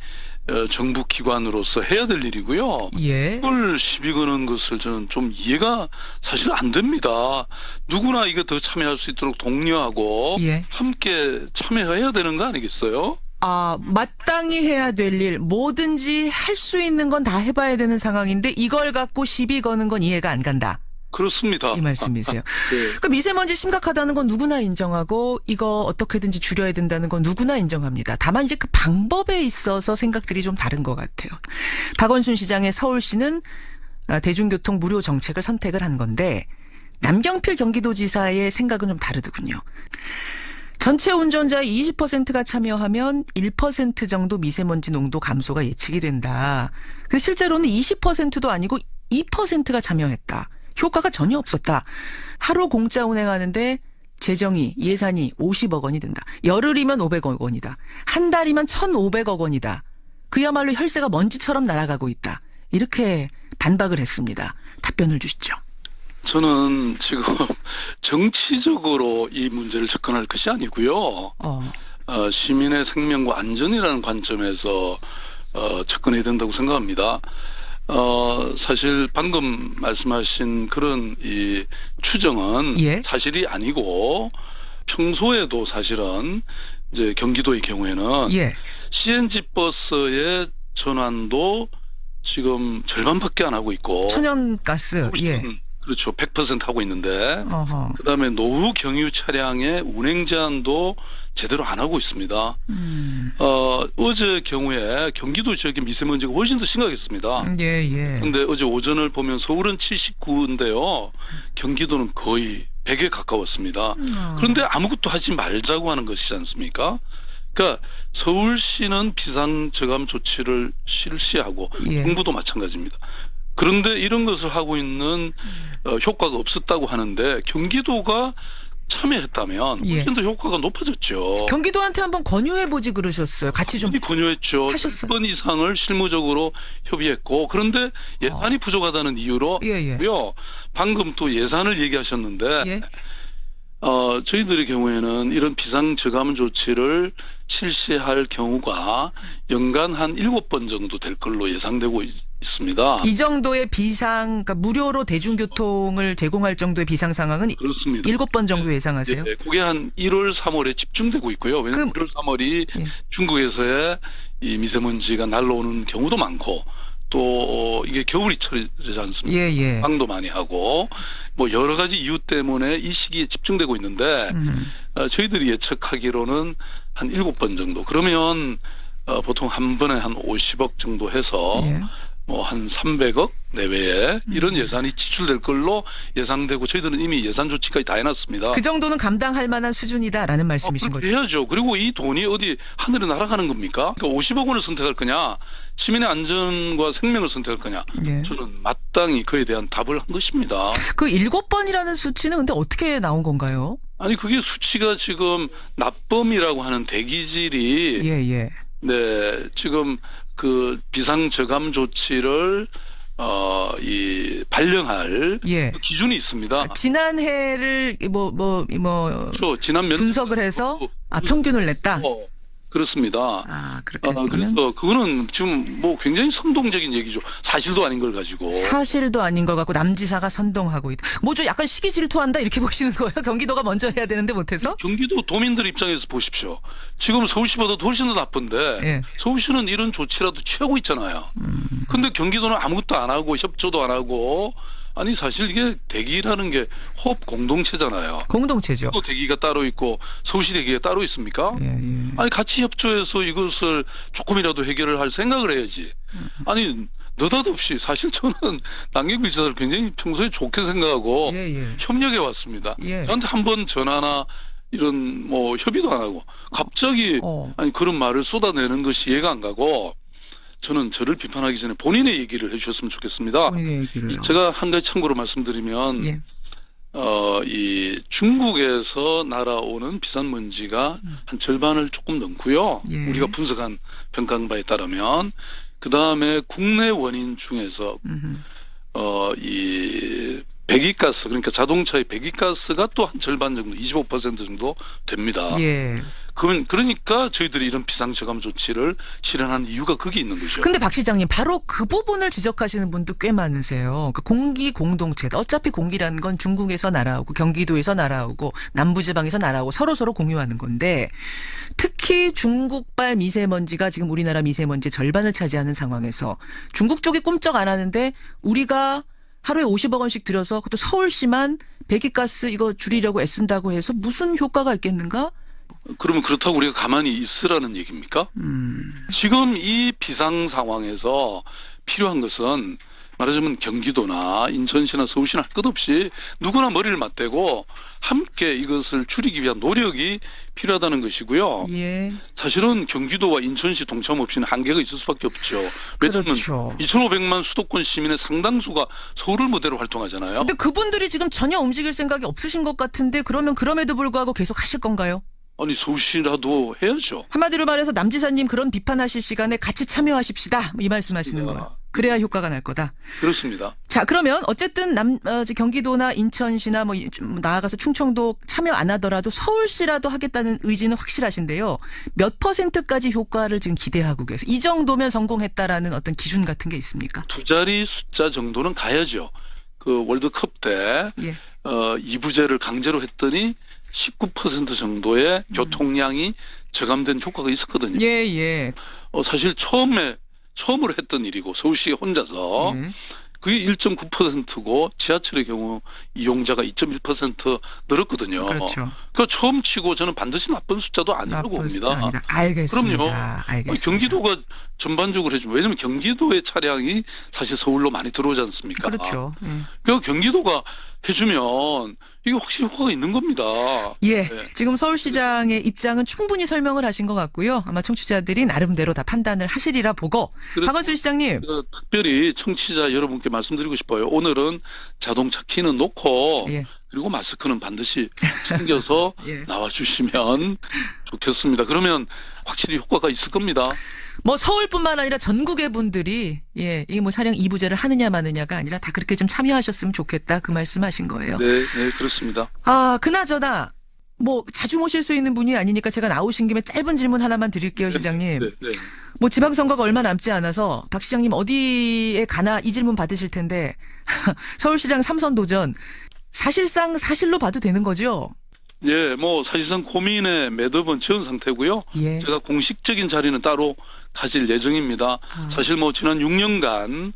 정부 기관으로서 해야 될 일이고요. 이걸 시비 거는 것을 저는 좀 이해가 사실 안 됩니다. 누구나 이거 더 참여할 수 있도록 독려하고 함께 참여해야 되는 거 아니겠어요? 마땅히 해야 될 일, 뭐든지 할 수 있는 건 다 해봐야 되는 상황인데 이걸 갖고 시비 거는 건 이해가 안 간다. 그렇습니다. 이 말씀이세요. 네. 그 미세먼지 심각하다는 건 누구나 인정하고 이거 어떻게든지 줄여야 된다는 건 누구나 인정합니다. 다만 이제 그 방법에 있어서 생각들이 좀 다른 것 같아요. 박원순 시장의 서울시는 대중교통 무료 정책을 선택을 한 건데 남경필 경기도지사의 생각은 좀 다르더군요. 전체 운전자의 20%가 참여하면 1% 정도 미세먼지 농도 감소가 예측이 된다. 근데 실제로는 20%도 아니고 2%가 참여했다. 효과가 전혀 없었다. 하루 공짜 운행하는데 예산이 50억 원이 든다. 열흘이면 500억 원이다. 한 달이면 1,500억 원이다. 그야말로 혈세가 먼지처럼 날아가고 있다. 이렇게 반박을 했습니다. 답변을 주시죠. 저는 지금 정치적으로 이 문제를 접근할 것이 아니고요. 시민의 생명과 안전이라는 관점에서 접근해야 된다고 생각합니다. 사실 방금 말씀하신 그런 이 추정은 사실이 아니고 평소에도 사실은 이제 경기도의 경우에는 CNG 버스의 전환도 지금 절반밖에 안 하고 있고 천연가스 그렇죠. 100% 하고 있는데 그다음에 노후 경유 차량의 운행 제한도 제대로 안 하고 있습니다. 어제 경우에 경기도 지역의 미세먼지가 훨씬 더 심각했습니다. 그런데 어제 오전을 보면 서울은 79인데요. 경기도는 거의 100에 가까웠습니다. 그런데 아무것도 하지 말자고 하는 것이지 않습니까? 그러니까 서울시는 비상저감 조치를 실시하고 정부도 마찬가지입니다. 그런데 이런 것을 하고 있는 효과가 없었다고 하는데 경기도가 참여했다면 훨씬 더 효과가 높아졌죠. 경기도한테 한번 권유해보지 그러셨어요. 같이 좀 권유했죠. 10번 이상을 실무적으로 협의했고 그런데 예산이 부족하다는 이유로 방금 또 예산을 얘기하셨는데 저희들의 경우에는 이런 비상저감 조치를 실시할 경우가 연간 한 7번 정도 될 걸로 예상되고 있습니다. 이 정도의 그러니까 무료로 대중교통을 제공할 정도의 비상 상황은 그렇습니다. 7번 정도 예상하세요? 네, 그게 한 1월, 3월에 집중되고 있고요. 왜냐하면 1월, 3월이 중국에서의 이 미세먼지가 날라오는 경우도 많고 또 이게 겨울이철이지 않습니까? 예, 예. 방도 많이 하고 뭐 여러 가지 이유 때문에 이 시기에 집중되고 있는데 저희들이 예측하기로는 한 7번 정도. 그러면 보통 한 번에 한 50억 정도 해서 예. 뭐 한 300억 내외에 이런 예산이 지출될 걸로 예상되고 저희들은 이미 예산 조치까지 다 해놨습니다. 그 정도는 감당할 만한 수준이다라는 말씀이신 거죠? 해야죠. 그리고 이 돈이 어디 하늘에 날아가는 겁니까? 그러니까 50억 원을 선택할 거냐, 시민의 안전과 생명을 선택할 거냐. 예. 저는 마땅히 그에 대한 답을 한 것입니다. 그 7번이라는 수치는 근데 어떻게 나온 건가요? 아니 그게 수치가 지금 납범이라고 하는 대기질이 예. 네, 지금 그 비상저감 조치를 발령할 예. 그 기준이 있습니다. 지난해를 그렇죠. 지난 분석을 해서 평균을 냈다. 그렇습니다. 그렇게 그래서 그거는 지금 뭐 굉장히 선동적인 얘기죠. 사실도 아닌 걸 가지고. 사실도 아닌 걸 갖고 남지사가 선동하고 있다. 뭐죠? 약간 시기 질투한다 이렇게 보시는 거예요? 경기도가 먼저 해야 되는데 못해서? 경기도 도민들 입장에서 보십시오. 지금 서울시보다 훨씬 더 나쁜데 예. 서울시는 이런 조치라도 취하고 있잖아요. 근데 경기도는 아무것도 안 하고 협조도 안 하고 아니 사실 이게 대기라는 게 호흡 공동체잖아요. 공동체죠. 또 대기가 따로 있고 서울시 대기가 따로 있습니까? 예. 아니 같이 협조해서 이것을 조금이라도 해결을 할 생각을 해야지. 아니 느닷없이 사실 저는 남경필 지사를 굉장히 평소에 좋게 생각하고 협력해 왔습니다. 저한테 한 번 전화나 이런 뭐 협의도 안 하고 갑자기 아니 그런 말을 쏟아내는 것이 이해가 안 가고 저는 저를 비판하기 전에 본인의 얘기를 해주셨으면 좋겠습니다. 본인의 얘기를요. 제가 한 가지 참고로 말씀드리면 이 중국에서 날아오는 비산먼지가 한 절반을 조금 넘고요. 우리가 분석한 평가한 바에 따르면 그 다음에 국내 원인 중에서 이 배기가스 그러니까 자동차의 배기가스가 또 한 절반 정도 25% 정도 됩니다. 그러니까 저희들이 이런 비상저감 조치를 실현한 이유가 거기 있는 거죠. 근데 박 시장님 바로 그 부분을 지적하시는 분도 꽤 많으세요. 그 공기 공동체. 어차피 공기라는 건 중국에서 날아오고 경기도에서 날아오고 남부지방에서 날아오고 서로 공유하는 건데 특히 중국발 미세먼지가 지금 우리나라 미세먼지의 절반을 차지하는 상황에서 중국 쪽이 꼼짝 안 하는데 우리가 하루에 50억 원씩 들여서 그것도 서울시만 배기가스 이거 줄이려고 애쓴다고 해서 무슨 효과가 있겠는가? 그러면 그렇다고 우리가 가만히 있으라는 얘기입니까? 지금 이 비상 상황에서 필요한 것은 말하자면 경기도나 인천시나 서울시나 할 것 없이 누구나 머리를 맞대고 함께 이것을 줄이기 위한 노력이 필요하다는 것이고요. 사실은 경기도와 인천시 동참 없이는 한계가 있을 수밖에 없죠. 왜냐하면 2,500만 수도권 시민의 상당수가 서울을 무대로 활동하잖아요. 근데 그분들이 지금 전혀 움직일 생각이 없으신 것 같은데 그러면 그럼에도 불구하고 계속 하실 건가요? 아니 서울시라도 해야죠. 한마디로 말해서 남 지사님 그런 비판하실 시간에 같이 참여하십시다. 이 말씀하시는 거예요. 그래야 효과가 날 거다. 그렇습니다. 자 그러면 어쨌든 경기도나 인천시나 뭐 나아가서 충청도 참여 안 하더라도 서울시라도 하겠다는 의지는 확실하신데요. 몇 %까지 효과를 지금 기대하고 계세요? 이 정도면 성공했다라는 어떤 기준 같은 게 있습니까? 두 자리 숫자 정도는 가야죠. 그 월드컵 때 이부제를 강제로 했더니 19% 정도의 교통량이 저감된 효과가 있었거든요. 사실 처음으로 했던 일이고 서울시가 혼자서 그게 1.9%고 지하철의 경우 이용자가 2.1% 늘었거든요. 그렇죠. 그러니까 처음 치고 저는 반드시 나쁜 숫자도 아니라고 봅니다. 알겠습니다. 그럼요. 알겠습니다. 경기도가 전반적으로 해주면 왜냐하면 경기도의 차량이 사실 서울로 많이 들어오지 않습니까? 그렇죠. 그러니까 경기도가 해주면 이게 확실히 효과가 있는 겁니다. 지금 서울시장의 입장은 충분히 설명을 하신 것 같고요. 아마 청취자들이 나름대로 다 판단을 하시리라 보고. 박원순 시장님. 특별히 청취자 여러분께 말씀드리고 싶어요. 오늘은 자동차 키는 놓고 그리고 마스크는 반드시 챙겨서 나와주시면 좋겠습니다. 그러면 확실히 효과가 있을 겁니다. 뭐 서울뿐만 아니라 전국의 분들이 이게 뭐 차량 이부제를 하느냐 마느냐가 아니라 다 그렇게 좀 참여하셨으면 좋겠다 그 말씀하신 거예요. 네, 그렇습니다. 그나저나 뭐 자주 모실 수 있는 분이 아니니까 제가 나오신 김에 짧은 질문 하나만 드릴게요, 시장님. 뭐 지방선거가 얼마 남지 않아서 박 시장님 어디에 가나 이 질문 받으실 텐데 서울시장 3선 도전 사실상 사실로 봐도 되는 거죠? 뭐 사실상 고민의 매듭은 지은 상태고요. 제가 공식적인 자리는 따로 하실 예정입니다. 사실 뭐 지난 6년간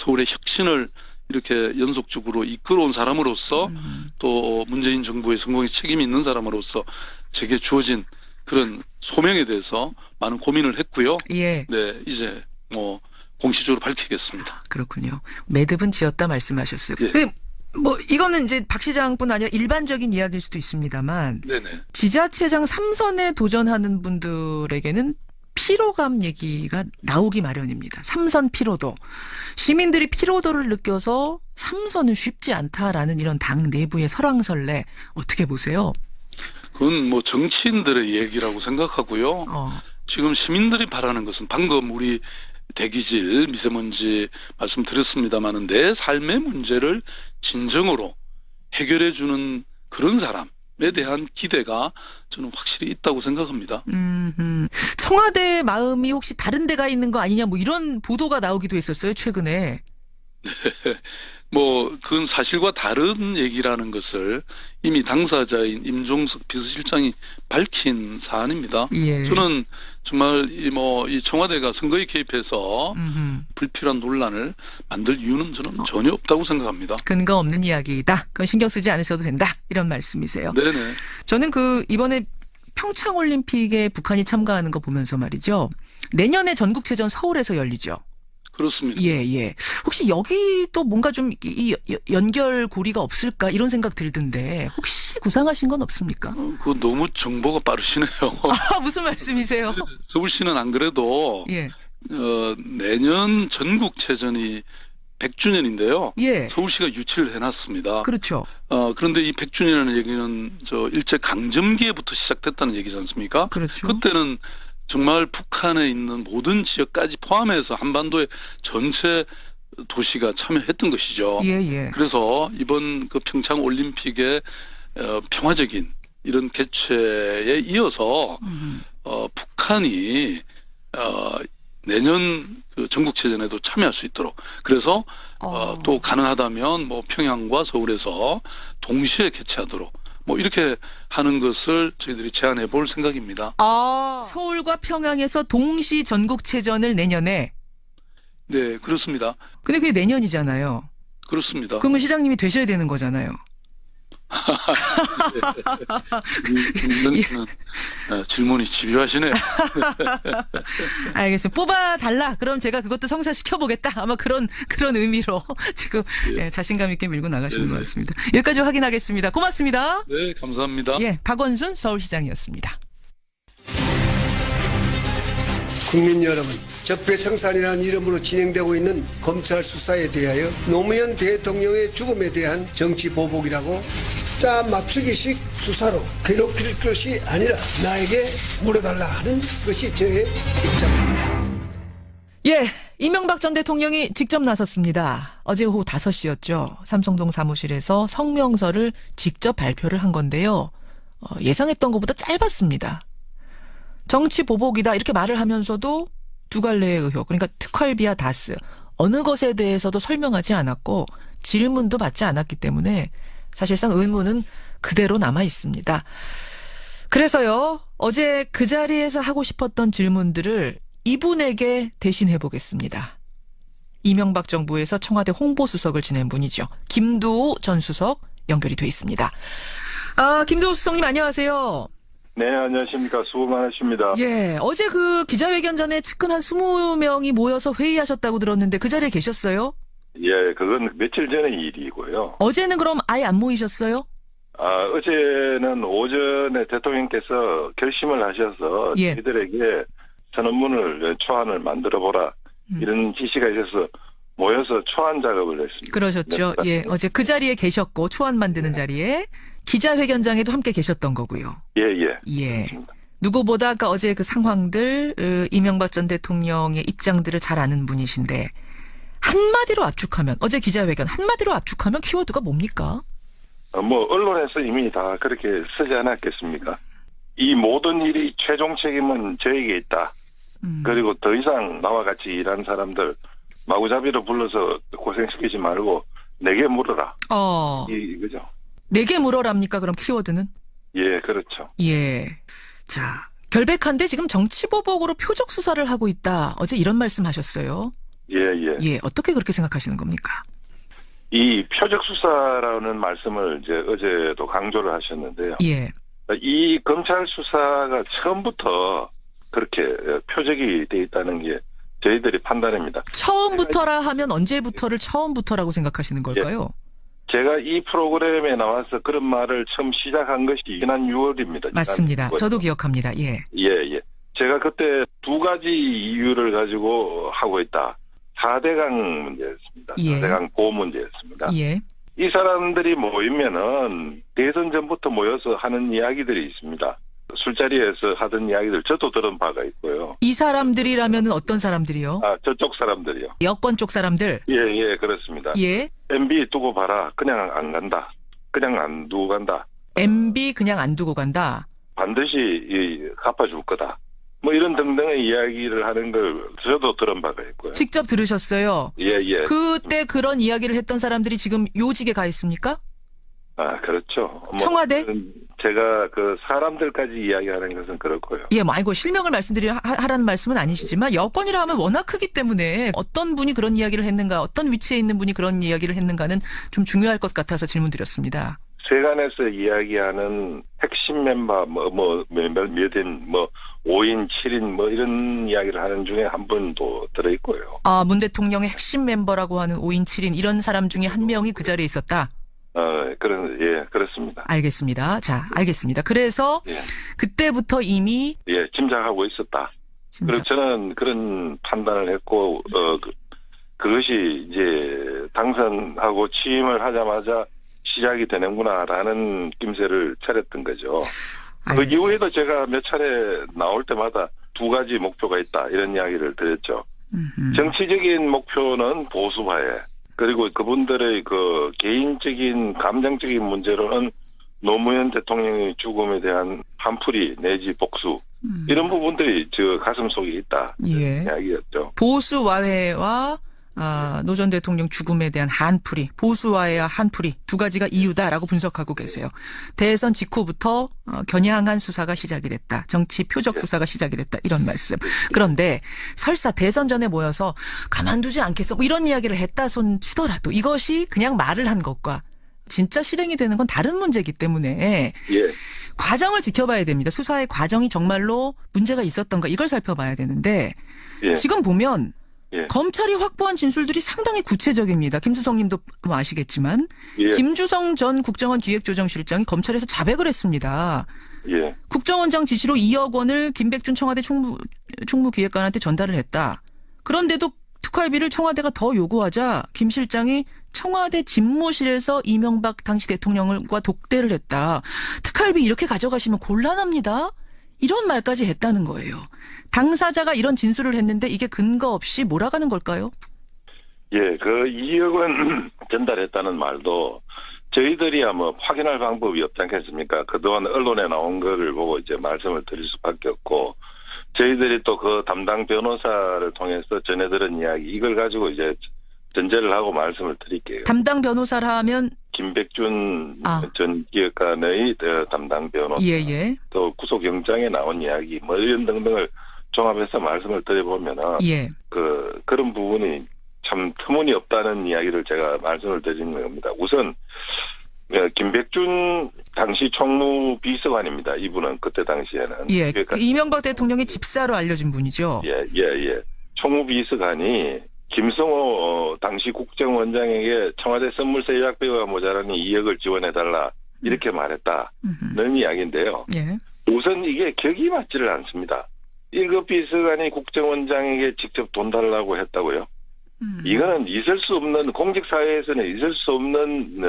서울의 혁신을 이렇게 연속적으로 이끌어온 사람으로서 또 문재인 정부의 성공에 책임이 있는 사람으로서 제게 주어진 그런 소명에 대해서 많은 고민을 했고요. 예. 네, 이제 뭐 공식적으로 밝히겠습니다. 그렇군요. 매듭은 지었다 말씀하셨어요. 예. 뭐 이거는 이제 박 시장뿐 아니라 일반적인 이야기일 수도 있습니다만 네네. 지자체장 3선에 도전하는 분들에게는 피로감 얘기가 나오기 마련입니다. 3선 피로도. 시민들이 피로도를 느껴서 3선은 쉽지 않다라는 이런 당 내부의 설왕설래 어떻게 보세요? 그건 뭐 정치인들의 얘기라고 생각하고요. 지금 시민들이 바라는 것은 방금 우리 대기질, 미세먼지 말씀드렸습니다마는 내 삶의 문제를 진정으로 해결해주는 그런 사람에 대한 기대가 저는 확실히 있다고 생각합니다. 청와대의 마음이 혹시 다른 데가 있는 거 아니냐 뭐 이런 보도가 나오기도 했었어요, 최근에. 뭐 그건 사실과 다른 얘기라는 것을 이미 당사자인 임종석 비서실장이 밝힌 사안입니다. 예. 저는 정말 이 청와대가 선거에 개입해서 불필요한 논란을 만들 이유는 저는 전혀 없다고 생각합니다. 근거 없는 이야기이다. 그건 신경 쓰지 않으셔도 된다. 이런 말씀이세요. 네네. 저는 이번에 평창 올림픽에 북한이 참가하는 거 보면서 말이죠. 내년에 전국체전 서울에서 열리죠. 그렇습니다. 예. 혹시 여기 또 뭔가 좀 이 연결고리가 없을까 이런 생각 들던데 혹시 구상하신 건 없습니까? 그거 너무 정보가 빠르시네요. 무슨 말씀이세요? 서울시는 안 그래도 예. 내년 전국체전이 100주년인데요. 예. 서울시가 유치를 해놨습니다. 그렇죠. 그런데 이 100주년이라는 얘기는 일제 강점기에부터 시작됐다는 얘기지 않습니까? 그렇죠. 그때는 정말 북한에 있는 모든 지역까지 포함해서 한반도의 전체 도시가 참여했던 것이죠. 예. 그래서 이번 그 평창 올림픽의 평화적인 이런 개최에 이어서 북한이 내년 그 전국체전에도 참여할 수 있도록 그래서 또 가능하다면 뭐 평양과 서울에서 동시에 개최하도록 뭐 이렇게 하는 것을 저희들이 제안해 볼 생각입니다. 서울과 평양에서 동시 전국체전을 내년에. 네, 그렇습니다. 근데 그게 내년이잖아요. 그렇습니다. 그러면 시장님이 되셔야 되는 거잖아요. 질문이 집요하시네요. 알겠습니다. 뽑아달라. 그럼 제가 그것도 성사시켜보겠다. 아마 그런 의미로 지금 자신감 있게 밀고 나가시는 것 같습니다. 여기까지 확인하겠습니다. 고맙습니다. 네, 감사합니다. 예, 박원순 서울시장이었습니다. 국민 여러분, 적폐청산이라는 이름으로 진행되고 있는 검찰 수사에 대하여 노무현 대통령의 죽음에 대한 정치 보복이라고 짜 맞추기식 수사로 괴롭힐 것이 아니라 나에게 물어달라 하는 것이 저의 입장입니다. 예, 이명박 전 대통령이 직접 나섰습니다. 어제 오후 5시였죠. 삼성동 사무실에서 성명서를 직접 발표를 한 건데요. 예상했던 것보다 짧았습니다. 정치 보복이다 이렇게 말을 하면서도 두 갈래의 의혹, 그러니까 특활비와 다스 어느 것에 대해서도 설명하지 않았고 질문도 받지 않았기 때문에 사실상 의문은 그대로 남아 있습니다. 그래서요, 어제 그 자리에서 하고 싶었던 질문들을 이분에게 대신해 보겠습니다. 이명박 정부에서 청와대 홍보수석을 지낸 분이죠. 김두호 전 수석 연결이 돼 있습니다. 김두호 수석님 안녕하세요. 네, 안녕하십니까. 수고 많으십니다. 예, 어제 그 기자회견 전에 측근 한 20명이 모여서 회의하셨다고 들었는데 그 자리에 계셨어요? 예, 그건 며칠 전의 일이고요. 어제는 그럼 아예 안 모이셨어요? 어제는 오전에 대통령께서 결심을 하셔서 저희들에게 선언문을 초안을 만들어보라 이런 지시가 있어서 모여서 초안 작업을 했습니다. 그러셨죠. 예, 어제 그 자리에 계셨고 초안 만드는 자리에 기자회견장에도 함께 계셨던 거고요. 예. 누구보다 아까 어제 그 상황들, 이명박 전 대통령의 입장들을 잘 아는 분이신데 한마디로 압축하면, 어제 기자회견 한마디로 압축하면 키워드가 뭡니까? 언론에서 이미 다 그렇게 쓰지 않았겠습니까? 이 모든 일이 최종 책임은 저에게 있다. 그리고 더 이상 나와 같이 일하는 사람들 마구잡이로 불러서 고생시키지 말고 내게 물어라. 이거죠. 내게 물어랍니까? 그럼 키워드는? 예, 그렇죠. 예. 자, 결백한데 지금 정치보복으로 표적 수사를 하고 있다. 어제 이런 말씀하셨어요. 예. 어떻게 그렇게 생각하시는 겁니까? 이 표적 수사라는 말씀을 이제 어제도 강조를 하셨는데요. 예. 이 검찰 수사가 처음부터 그렇게 표적이 돼 있다는 게 저희들이 판단입니다. 처음부터라 하면 언제부터를 처음부터라고 생각하시는 걸까요? 제가 이 프로그램에 나와서 그런 말을 처음 시작한 것이 지난 6월입니다. 맞습니다. 저도 기억합니다. 예. 제가 그때 두 가지 이유를 가지고 하고 있다. 4대강 문제였습니다. 4대강 보호 문제였습니다. 이 사람들이 모이면은 대선 전부터 모여서 하는 이야기들이 있습니다. 술자리에서 하던 이야기들 저도 들은 바가 있고요. 이 사람들이라면 어떤 사람들이요? 저쪽 사람들이요. 여권 쪽 사람들? 예, 그렇습니다. MB 두고 봐라. 그냥 안 간다. 그냥 안 두고 간다. MB 그냥 안 두고 간다? 반드시 갚아줄 거다. 뭐 이런 등등의 이야기를 하는 걸 저도 들은 바가 있고요. 직접 들으셨어요? 예. 그때 그런 이야기를 했던 사람들이 지금 요직에 가 있습니까? 그렇죠. 청와대? 제가 그 사람들까지 이야기하는 것은 그렇고요. 이거 실명을 하라는 말씀은 아니시지만 여권이라 하면 워낙 크기 때문에 어떤 분이 그런 이야기를 했는가, 어떤 위치에 있는 분이 그런 이야기를 했는가는 좀 중요할 것 같아서 질문드렸습니다. 세간에서 이야기하는 핵심 멤버 몇인 5인 7인 이런 이야기를 하는 중에 한 분도 들어있고요. 문 대통령의 핵심 멤버라고 하는 5인 7인 이런 사람 중에 한 명이 그 자리에 있었다. 그렇습니다. 알겠습니다. 자, 알겠습니다. 그래서 그때부터 이미 짐작하고 있었다. 그리고 저는 그런 판단을 했고 그것이 이제 당선하고 취임을 하자마자 시작이 되는구나라는 낌새를 차렸던 거죠. 그 이후에도 제가 몇 차례 나올 때마다 두 가지 목표가 있다 이런 이야기를 드렸죠. 정치적인 목표는 보수화해. 그리고 그분들의 그 개인적인 감정적인 문제로는 노무현 대통령의 죽음에 대한 한풀이 내지 복수 이런 부분들이 저 가슴 속에 있다 이야기였죠. 보수화해와 노 전 대통령 죽음에 대한 한풀이, 보수화해와 한풀이 두 가지가 이유다라고 분석하고 계세요. 대선 직후부터 겨냥한 수사가 시작이 됐다. 정치 표적 수사가 시작이 됐다. 이런 말씀. 그런데 설사 대선 전에 모여서 가만두지 않겠어 이런 이야기를 했다 손 치더라도 이것이 그냥 말을 한 것과 진짜 실행이 되는 건 다른 문제이기 때문에 과정을 지켜봐야 됩니다. 수사의 과정이 정말로 문제가 있었던가 이걸 살펴봐야 되는데 지금 보면 검찰이 확보한 진술들이 상당히 구체적입니다. 김수성 님도 아시겠지만 김주성 전 국정원 기획조정실장이 검찰에서 자백을 했습니다. 국정원장 지시로 2억 원을 김백준 청와대 총무기획관한테 전달을 했다. 그런데도 특활비를 청와대가 더 요구하자 김 실장이 청와대 집무실에서 이명박 당시 대통령과 독대를 했다. 특활비 이렇게 가져가시면 곤란합니다. 이런 말까지 했다는 거예요. 당사자가 이런 진술을 했는데 이게 근거 없이 몰아가는 걸까요? 그 2억 원 전달했다는 말도 저희들이야 확인할 방법이 없지 않겠습니까? 그동안 언론에 나온 거를 보고 이제 말씀을 드릴 수밖에 없고 저희들이 또 그 담당 변호사를 통해서 전해들은 이야기 이걸 가지고 이제 전제를 하고 말씀을 드릴게요. 담당 변호사라 하면 김백준 전 기획관의 담당 변호사 또 구속영장에 나온 이야기 이런 등등을 종합해서 말씀을 드려보면은 그런 부분이 참 터무니없다는 이야기를 제가 말씀을 드리는 겁니다. 우선 김백준 당시 총무비서관입니다. 이분은 그때 당시에는 그 이명박 대통령의 집사로 알려진 분이죠. 총무비서관이 김성호 당시 국정원장에게 청와대 선물세 예약비가 모자라니 2억을 지원해달라 이렇게 말했다는 이야기인데요. 우선 이게 격이 맞지를 않습니다. 1급 비서관이 국정원장에게 직접 돈 달라고 했다고요? 이거는 있을 수 없는 공직사회에서는 있을 수 없는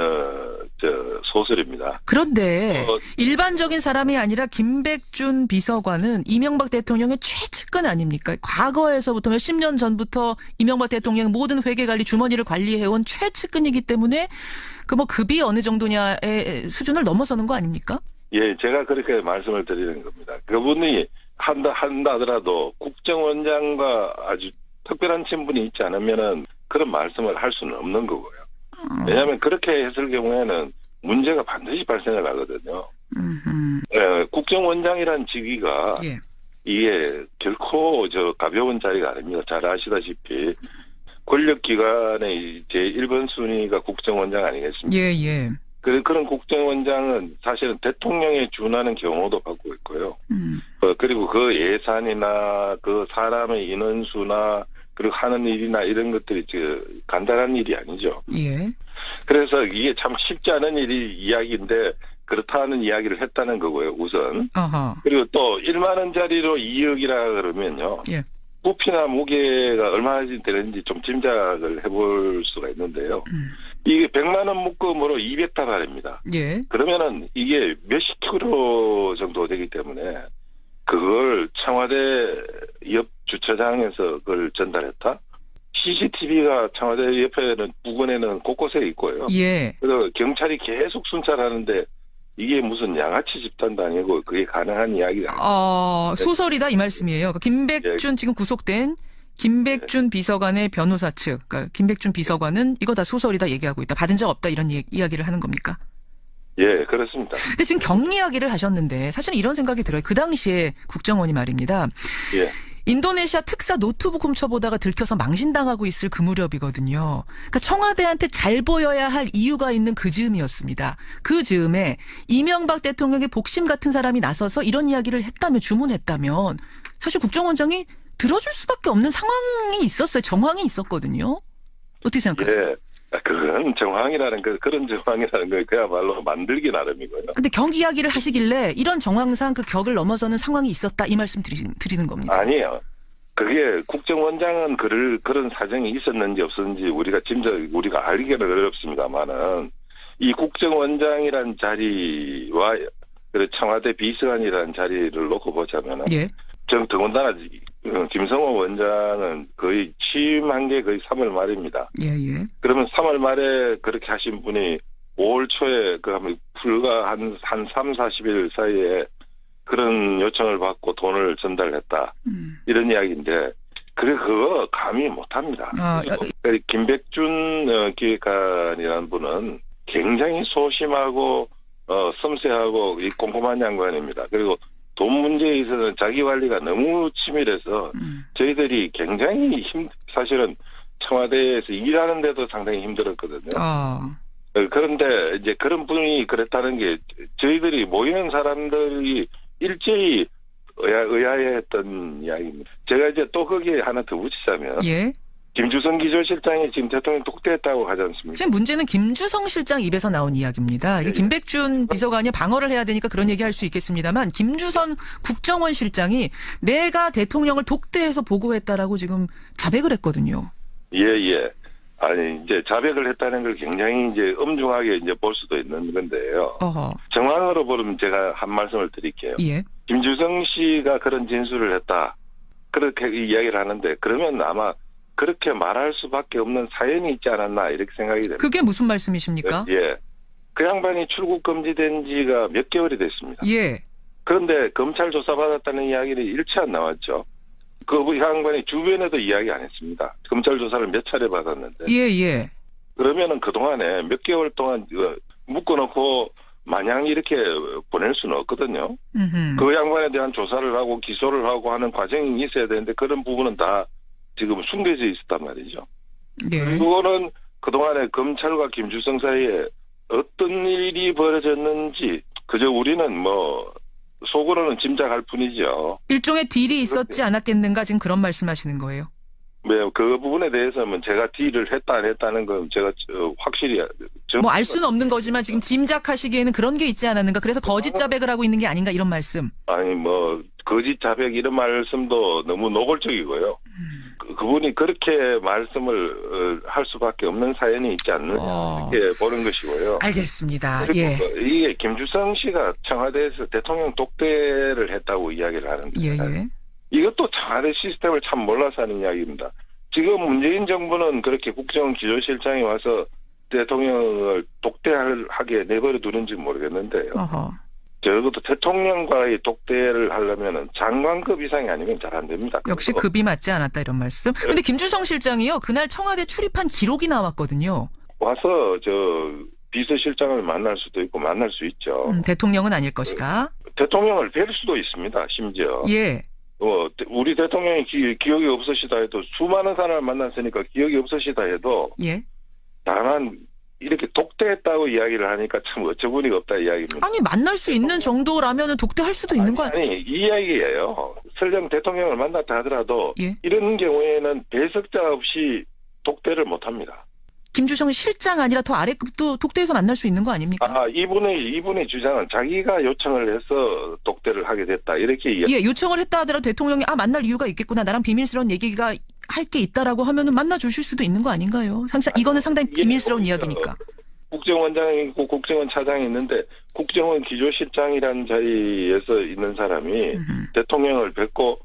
소설입니다. 그런데 일반적인 사람이 아니라 김백준 비서관은 이명박 대통령의 최측근 아닙니까? 과거에서부터 몇십 년 전부터 이명박 대통령 모든 회계관리 주머니를 관리해온 최측근이기 때문에 급이 어느 정도냐의 수준을 넘어서는 거 아닙니까? 제가 그렇게 말씀을 드리는 겁니다. 그분이 한다 하더라도 국정원장과 아주 특별한 친분이 있지 않으면은 그런 말씀을 할 수는 없는 거고요. 왜냐하면 그렇게 했을 경우에는 문제가 반드시 발생을 하거든요. 국정원장이란 직위가 이게 결코 가벼운 자리가 아닙니다. 잘 아시다시피 권력기관의 제1번 순위가 국정원장 아니겠습니까? 예, 예. 그런 국정원장은 사실은 대통령에 준하는 경우도 받고 있고요. 그리고 그 예산이나 그 사람의 인원수나 그리고 하는 일이나 이런 것들이 간단한 일이 아니죠. 예. 그래서 이게 참 쉽지 않은 이야기인데 그렇다는 이야기를 했다는 거고요. 우선. 어허. 그리고 또 1만 원짜리로 2억이라 그러면요. 예. 부피나 무게가 얼마나 되는지 좀 짐작을 해볼 수가 있는데요. 이게 100만 원 묶음으로 200달러입니다. 예. 그러면은 이게 몇십 킬로 정도 되기 때문에 그걸 청와대 옆 주차장에서 그걸 전달했다? CCTV가 청와대 옆에는 부근에는 곳곳에 있고요. 예. 그래서 경찰이 계속 순찰하는데 이게 무슨 양아치 집단도 아니고 그게 가능한 이야기가 아닙니다. 소설이다 이 말씀이에요. 김백준 지금 구속된 김백준 비서관의 변호사 측, 그러니까 김백준 비서관은 이거 다 소설이다 얘기하고 있다. 받은 적 없다 이런 이야기를 하는 겁니까? 예, 그렇습니다. 근데 지금 경 이야기를 하셨는데 사실은 이런 생각이 들어요. 그 당시에 국정원이 말입니다. 예. 인도네시아 특사 노트북 훔쳐보다가 들켜서 망신당하고 있을 그 무렵이거든요. 그러니까 청와대한테 잘 보여야 할 이유가 있는 그 즈음이었습니다. 그 즈음에 이명박 대통령의 복심 같은 사람이 나서서 이런 이야기를 했다면, 주문했다면 사실 국정원장이 들어줄 수밖에 없는 상황이 있었어요. 정황이 있었거든요. 어떻게 생각하세요? 예. 그건 정황이라는 그런 정황이라는 거 그야말로 만들기 나름이고요. 근데 경 이야기를 하시길래 이런 정황상 그 격을 넘어서는 상황이 있었다 이 말씀 드리는 겁니다. 아니에요. 그게 국정원장은 그런 사정이 있었는지 없었는지 우리가 알기는 어렵습니다만은 이 국정원장이란 자리와 청와대 비서관이라는 자리를 놓고 보자면은 예. 더군다나 김성호 원장은 거의 취임한 게 거의 3월 말입니다. 예. 그러면 3월 말에 그렇게 하신 분이 5월 초에 불과 한 3, 40일 사이에 그런 요청을 받고 돈을 전달했다. 이런 이야기인데 그거 감히 못합니다. 김백준 기획관이라는 분은 굉장히 소심하고 섬세하고 꼼꼼한 양반입니다. 그리고 돈 문제에 있어서는 자기 관리가 너무 치밀해서 저희들이 굉장히 사실은 청와대에서 일하는데도 상당히 힘들었거든요. 그런데 이제 그런 분이 그랬다는 게 저희들이 모이는 사람들이 일제히 의아해했던 이야기입니다. 제가 이제 또 거기에 하나 더 붙이자면 예. 김주성 기조실장이 지금 대통령 독대했다고 하지 않습니까? 지금 문제는 김주성 실장 입에서 나온 이야기입니다. 이게 김백준 비서관이 방어를 해야 되니까 그런 얘기할 수 있겠습니다만 김주선 국정원 실장이 내가 대통령을 독대해서 보고했다라고 지금 자백을 했거든요. 예. 아니 이제 자백을 했다는 걸 굉장히 이제 엄중하게 이제 볼 수도 있는 건데요. 정황으로 보면 제가 한 말씀을 드릴게요. 예. 김주성 씨가 그런 진술을 했다. 그렇게 이야기를 하는데 그러면 아마 그렇게 말할 수밖에 없는 사연이 있지 않았나 이렇게 생각이 됩니다. 그게 무슨 말씀이십니까? 예. 그 양반이 출국 금지된 지가 몇 개월이 됐습니다. 예. 그런데 검찰 조사받았다는 이야기는 일치 안 나왔죠. 그 양반이 주변에도 이야기 안 했습니다. 검찰 조사를 몇 차례 받았는데. 예. 그러면은 그동안에 몇 개월 동안 묶어놓고 마냥 이렇게 보낼 수는 없거든요. 그 양반에 대한 조사를 하고 기소를 하고 하는 과정이 있어야 되는데 그런 부분은 다 지금 숨겨져 있었단 말이죠. 예. 그거는 그동안에 검찰과 김주성 사이에 어떤 일이 벌어졌는지 그저 우리는 속으로는 짐작할 뿐이죠. 일종의 딜이 있었지 않았겠는가 지금 그런 말씀하시는 거예요? 네, 그 부분에 대해서는 제가 딜을 했다 안 했다는 건 제가 확실히 알 수는 없는 거지만 지금 짐작하시기에는 그런 게 있지 않았는가? 그래서 거짓 자백을 하고 있는 게 아닌가 이런 말씀. 아니 거짓 자백 이런 말씀도 너무 노골적이고요. 그분이 그렇게 말씀을 할 수밖에 없는 사연이 있지 않느냐 이렇게 보는 것이고요. 알겠습니다. 그리고 이게 김주성 씨가 청와대에서 대통령 독대를 했다고 이야기를 하는데 예. 이것도 청와대 시스템을 참 몰라서 하는 이야기입니다. 지금 문재인 정부는 그렇게 국정원 기조실장이 와서 대통령을 독대하게 내버려 두는지 모르겠는데요. 적어도 대통령과의 독대를 하려면 장관급 이상이 아니면 잘 안 됩니다. 역시 급이 맞지 않았다 이런 말씀. 근데 김주성 실장이요. 그날 청와대 출입한 기록이 나왔거든요. 와서 비서실장을 만날 수도 있고 만날 수 있죠. 대통령은 아닐 것이다. 대통령을 뵐 수도 있습니다. 심지어. 예. 우리 대통령이 기억이 없으시다 해도 수많은 사람을 만났으니까 기억이 없으시다 해도 예. 다만 이렇게 독대했다고 이야기를 하니까 참 어처구니가 없다 이야기입니다. 아니 만날 수 있는 정도라면 독대할 수도 있는 거 아니에요? 아니 이 이야기예요. 설령 대통령을 만났다 하더라도 예. 이런 경우에는 배석자 없이 독대를 못합니다. 김주성 실장 아니라 더 아래급도 독대해서 만날 수 있는 거 아닙니까? 이분의 주장은 자기가 요청을 해서 독대를 하게 됐다 이렇게 이야기. 예, 요청을 했다 하더라도 대통령이 만날 이유가 있겠구나. 나랑 비밀스러운 얘기가 할 게 있다라고 하면은 만나 주실 수도 있는 거 아닌가요? 이거는 상당히 비밀스러운 이야기니까. 국정원장이 있고 국정원 차장이 있는데 국정원 기조실장이라는 자리에서 있는 사람이 대통령을 뵙고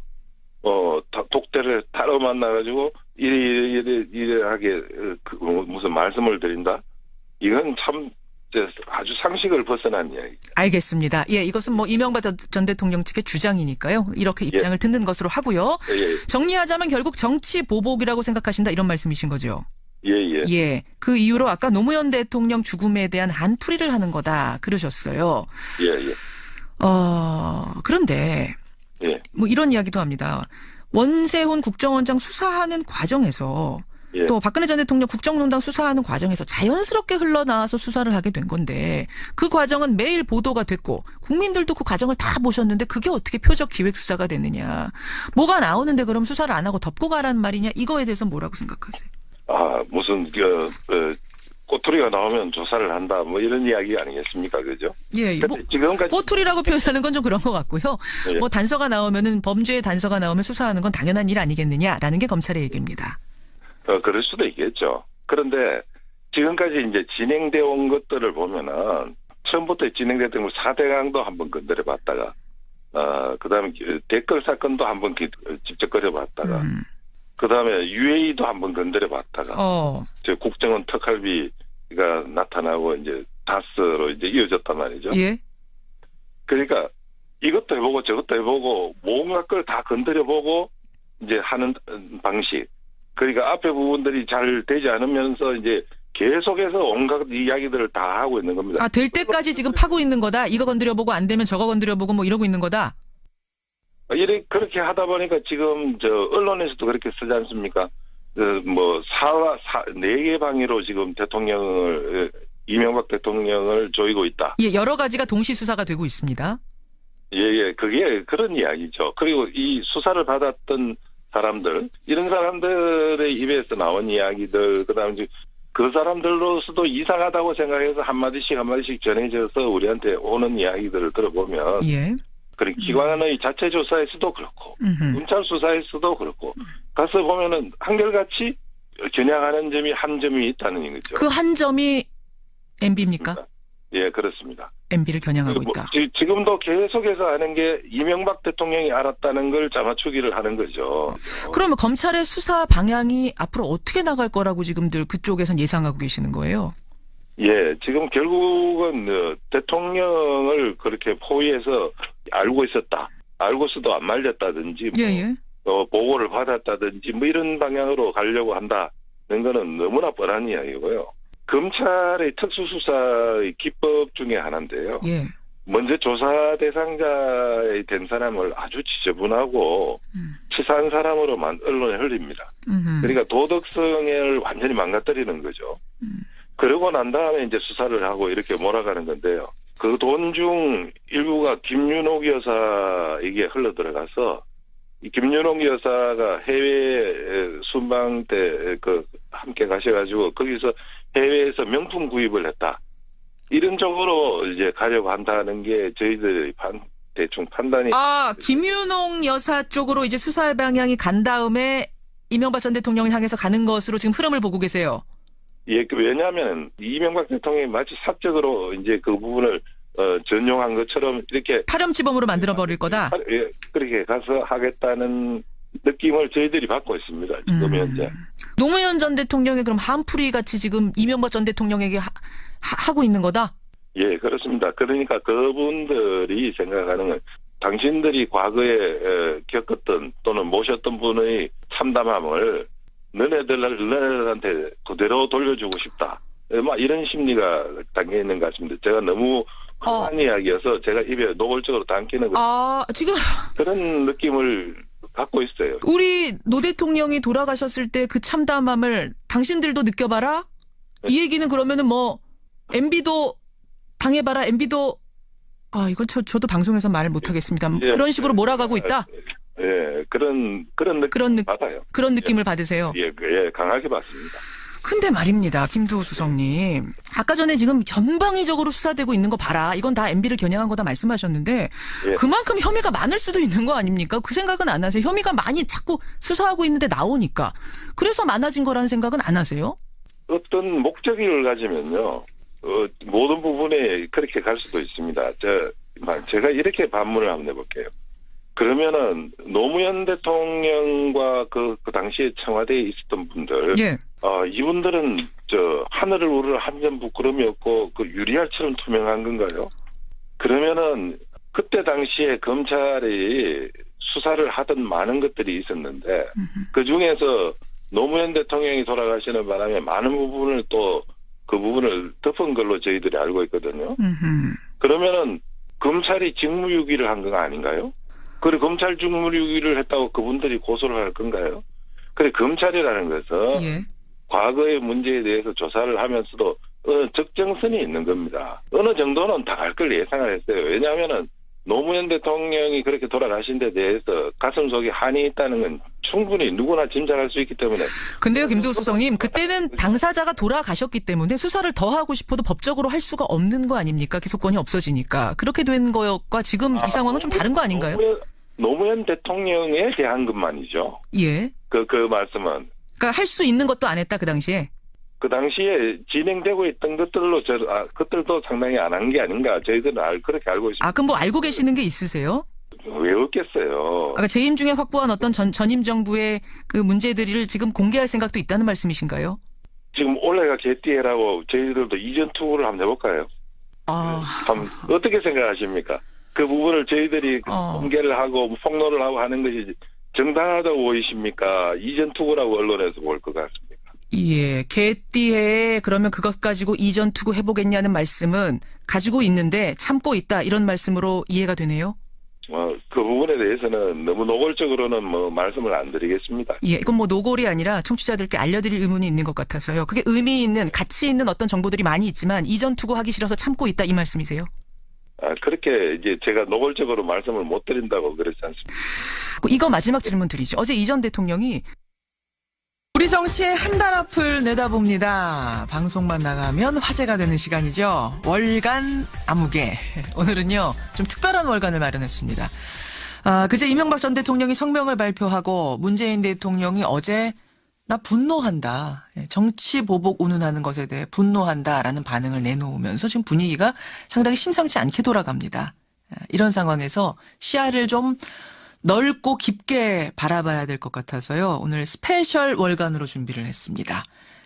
독대를 따로 만나가지고 이래하게 무슨 말씀을 드린다? 이건 참 아주 상식을 벗어난 이야기. 알겠습니다. 예, 이것은 이명박 전 대통령 측의 주장이니까요. 이렇게 입장을 듣는 것으로 하고요. 예. 정리하자면 결국 정치 보복이라고 생각하신다 이런 말씀이신 거죠? 예. 그 이유로 아까 노무현 대통령 죽음에 대한 안풀이를 하는 거다 그러셨어요. 예. 그런데 이런 이야기도 합니다. 원세훈 국정원장 수사하는 과정에서 또 박근혜 전 대통령 국정농단 수사하는 과정에서 자연스럽게 흘러나와서 수사를 하게 된 건데 그 과정은 매일 보도가 됐고 국민들도 그 과정을 다 보셨는데 그게 어떻게 표적 기획 수사가 됐느냐. 뭐가 나오는데 그럼 수사를 안 하고 덮고 가라는 말이냐. 이거에 대해서 뭐라고 생각하세요? 무슨 꼬투리가 나오면 조사를 한다 이런 이야기 아니겠습니까? 그죠? 예. 지금까지 꼬투리라고 표현하는 건 좀 그런 것 같고요. 단서가 나오면은 범죄의 단서가 나오면 수사하는 건 당연한 일 아니겠느냐라는 게 검찰의 얘기입니다. 그럴 수도 있겠죠. 그런데 지금까지 이제 진행되어 온 것들을 보면은 처음부터 진행됐던 거 4대강도 한번 건드려 봤다가 그다음에 댓글 사건도 한번 직접 거려봤다가 그다음에 UAE도 한번 건드려 봤다가 국정원 특활비가 나타나고 이제 다스로 이제 이어졌단 말이죠. 예. 그러니까 이것도 해보고 저것도 해보고 뭔가 걸 다 건드려 보고 이제 하는 방식. 그러니까 앞에 부분들이 잘 되지 않으면서 이제 계속해서 온갖 이야기들을 다 하고 있는 겁니다. 될 때까지 지금 파고 있는 거다. 이거 건드려보고 안 되면 저거 건드려보고 이러고 있는 거다. 그렇게 하다 보니까 지금 언론에서도 그렇게 쓰지 않습니까? 4개 방위로 지금 이명박 대통령을 조이고 있다. 예, 여러 가지가 동시 수사가 되고 있습니다. 예, 그게 그런 이야기죠. 그리고 이 수사를 받았던 사람들, 이런 사람들의 입에서 나온 이야기들, 그다음에 그 사람들로서도 이상하다고 생각해서 한마디씩 전해져서 우리한테 오는 이야기들을 들어보면, 그리고 기관의 자체 조사에서도 그렇고, 검찰 수사에서도 그렇고, 가서 보면은 한결같이 겨냥하는 점이 한 점이 있다는 거죠. 그 한 점이 MB입니까? 예, 그렇습니다. MB를 겨냥하고 있다. 지금도 계속해서 하는 게 이명박 대통령이 알았다는 걸 짜맞추기를 하는 거죠. 그러면 검찰의 수사 방향이 앞으로 어떻게 나갈 거라고 지금들 그쪽에선 예상하고 계시는 거예요? 예, 지금 결국은 대통령을 그렇게 포위해서 알고 있었다. 알고서도 안 말렸다든지 보고를 받았다든지 이런 방향으로 가려고 한다는 거는 너무나 뻔한 이야기고요. 검찰의 특수수사의 기법 중에 하나인데요. 먼저 조사 대상자에 된 사람을 아주 지저분하고 치사한 사람으로만 언론에 흘립니다. 그러니까 도덕성을 완전히 망가뜨리는 거죠. 그러고 난 다음에 이제 수사를 하고 이렇게 몰아가는 건데요. 그 돈 중 일부가 김윤옥 여사에게 흘러들어가서 이 김윤옥 여사가 해외 순방 때 함께 가셔가지고 거기서 해외에서 명품 구입을 했다. 이런 쪽으로 이제 가려고 한다는 게 저희들의 대충 판단이. 김윤옥 여사 쪽으로 이제 수사 방향이 간 다음에 이명박 전 대통령을 향해서 가는 것으로 지금 흐름을 보고 계세요. 예, 왜냐하면 이명박 대통령이 마치 사적으로 이제 그 부분을 전용한 것처럼 이렇게 파렴치범으로 만들어 버릴 거다. 예, 그렇게 가서 하겠다는 느낌을 저희들이 받고 있습니다. 지금 현재. 노무현 전 대통령이 그럼 한풀이 같이 지금 이명박 전 대통령에게 하고 있는 거다? 예, 그렇습니다. 그러니까 그분들이 생각하는 건 당신들이 과거에 겪었던 또는 모셨던 분의 참담함을 너네들한테 그대로 돌려주고 싶다. 이런 심리가 담겨 있는 것 같습니다. 제가 너무 한 이야기여서 제가 입에 노골적으로 담기는 지금 그런 느낌을 갖고 있어요. 우리 노 대통령이 돌아가셨을 때 그 참담함을 당신들도 느껴봐라? 이 얘기는 그러면은 뭐 MB도 당해봐라. MB도 이건 저도 방송에서 말을 못하겠습니다. 예. 그런 식으로 몰아가고 있다? 예, 그런 느낌 받아요. 그런 느낌을 받으세요? 예, 강하게 받습니다. 근데 말입니다. 김두호 수석님. 아까 전에 지금 전방위적으로 수사되고 있는 거 봐라. 이건 다 MB를 겨냥한 거다 말씀하셨는데 예. 그만큼 혐의가 많을 수도 있는 거 아닙니까? 그 생각은 안 하세요? 혐의가 많이 자꾸 수사하고 있는데 나오니까. 그래서 많아진 거라는 생각은 안 하세요? 어떤 목적을 가지면요. 모든 부분에 그렇게 갈 수도 있습니다. 제가 이렇게 반문을 한번 해볼게요. 그러면은 노무현 대통령과 그 당시에 청와대에 있었던 분들, 예. 이분들은 하늘을 우러러 한 점 부끄럼이 없고 그 유리알처럼 투명한 건가요? 그러면은 그때 당시에 검찰이 수사를 하던 많은 것들이 있었는데 그 중에서 노무현 대통령이 돌아가시는 바람에 많은 부분을 또 그 부분을 덮은 걸로 저희들이 알고 있거든요. 그러면은 검찰이 직무유기를 한 거 아닌가요? 그리고 검찰 직무유기를 했다고 그분들이 고소를 할 건가요? 그래 검찰이라는 것은 예. 과거의 문제에 대해서 조사를 하면서도 적정선이 있는 겁니다. 어느 정도는 다 갈 걸 예상을 했어요. 왜냐하면은 노무현 대통령이 그렇게 돌아가신 데 대해서 가슴속에 한이 있다는 건 충분히 누구나 짐작할 수 있기 때문에. 근데요, 김두호 수석님, 그때는 당사자가 돌아가셨기 때문에 수사를 더 하고 싶어도 법적으로 할 수가 없는 거 아닙니까? 기소권이 없어지니까. 그렇게 된 것과 지금 이 상황은 좀 다른 거 아닌가요? 노무현 대통령에 대한 것만이죠. 예. 그 말씀은. 그러니까 할 수 있는 것도 안 했다, 그 당시에. 그 당시에 진행되고 있던 것들로 그것들도 상당히 안 한 게 아닌가 저희들은 그렇게 알고 있습니다. 그럼 뭐 알고 계시는 게 있으세요? 왜 없겠어요. 재임 중에 확보한 어떤 전임 정부의 그 문제들을 지금 공개할 생각도 있다는 말씀이신가요? 지금 올해가 개띠해라고 저희들도 이전 투구를 한번 해볼까요? 어떻게 생각하십니까? 그 부분을 저희들이 공개를 하고 폭로를 하고 하는 것이 정당하다고 보이십니까? 이전 투구라고 언론에서 볼 것 같습니다. 예, 개띠해 그러면 그것 가지고 이전 투구 해보겠냐는 말씀은 가지고 있는데 참고 있다 이런 말씀으로 이해가 되네요. 그 부분에 대해서는 너무 노골적으로는 말씀을 안 드리겠습니다. 예, 이건 노골이 아니라 청취자들께 알려드릴 의문이 있는 것 같아서요. 그게 의미 있는 가치 있는 어떤 정보들이 많이 있지만 이전 투구하기 싫어서 참고 있다 이 말씀이세요? 그렇게 이제 제가 노골적으로 말씀을 못 드린다고 그랬지 않습니까? 이거 마지막 질문 드리죠. 어제 이 전 대통령이 우리 정치의 한 달 앞을 내다봅니다. 방송만 나가면 화제가 되는 시간이죠. 월간 아무개. 오늘은요, 좀 특별한 월간을 마련했습니다. 그제 이명박 전 대통령이 성명을 발표하고 문재인 대통령이 어제 나 분노한다. 정치 보복 운운하는 것에 대해 분노한다라는 반응을 내놓으면서 지금 분위기가 상당히 심상치 않게 돌아갑니다. 이런 상황에서 시야를 좀 넓고 깊게 바라봐야 될 것 같아서요. 오늘 스페셜 월간으로 준비를 했습니다.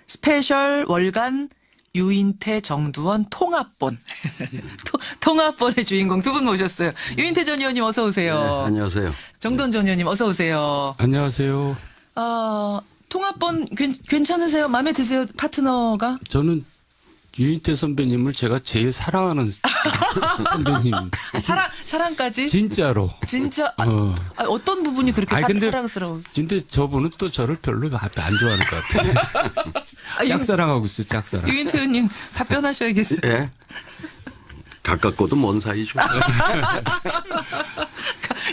스페셜 월간 유인태 정두원 통합본. 통합본의 주인공 두 분 모셨어요. 유인태 전 의원님 어서 오세요. 네, 안녕하세요. 정두원 전 의원님 어서 오세요. 안녕하세요. 통합본 괜찮으세요? 마음에 드세요? 파트너가? 저는 유인태 선배님을 제가 제일 사랑하는 선배님. 사랑까지? 진짜로. 진짜? 어떤 부분이 그렇게 사랑스러워? 근데 저분은 또 저를 별로 안 좋아하는 것 같아요. 짝사랑하고 있어요, 짝사랑. 유인태 의원님 답변하셔야겠어요. 네. 가깝고도 먼 사이죠.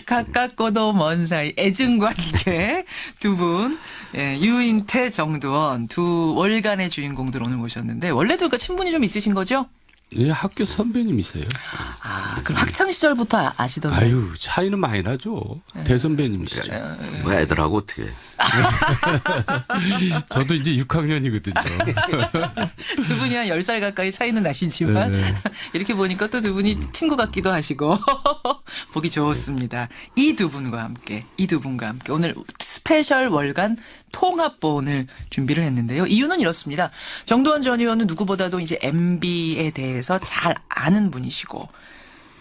가깝고도 먼 사이, 애증관계 두 분, 예, 유인태, 정두원 두 월간의 주인공들 오늘 모셨는데 원래들과 친분이 좀 있으신 거죠? 예, 학교 선배님이세요. 그럼 학창 시절부터 아시던가요? 아유, 차이는 많이 나죠. 대선배님이시죠. 뭐 애들하고 어떻게? 저도 이제 6학년이거든요. 두 분이 한 10살 가까이 차이는 나시지만 네. 이렇게 보니까 또 두 분이 친구 같기도 하시고 보기 좋습니다. 이 두 분과 함께 오늘 스페셜 월간 통합본을 준비를 했는데요. 이유는 이렇습니다. 정두원 전 의원은 누구보다도 이제 MB에 대해서 잘 아는 분이시고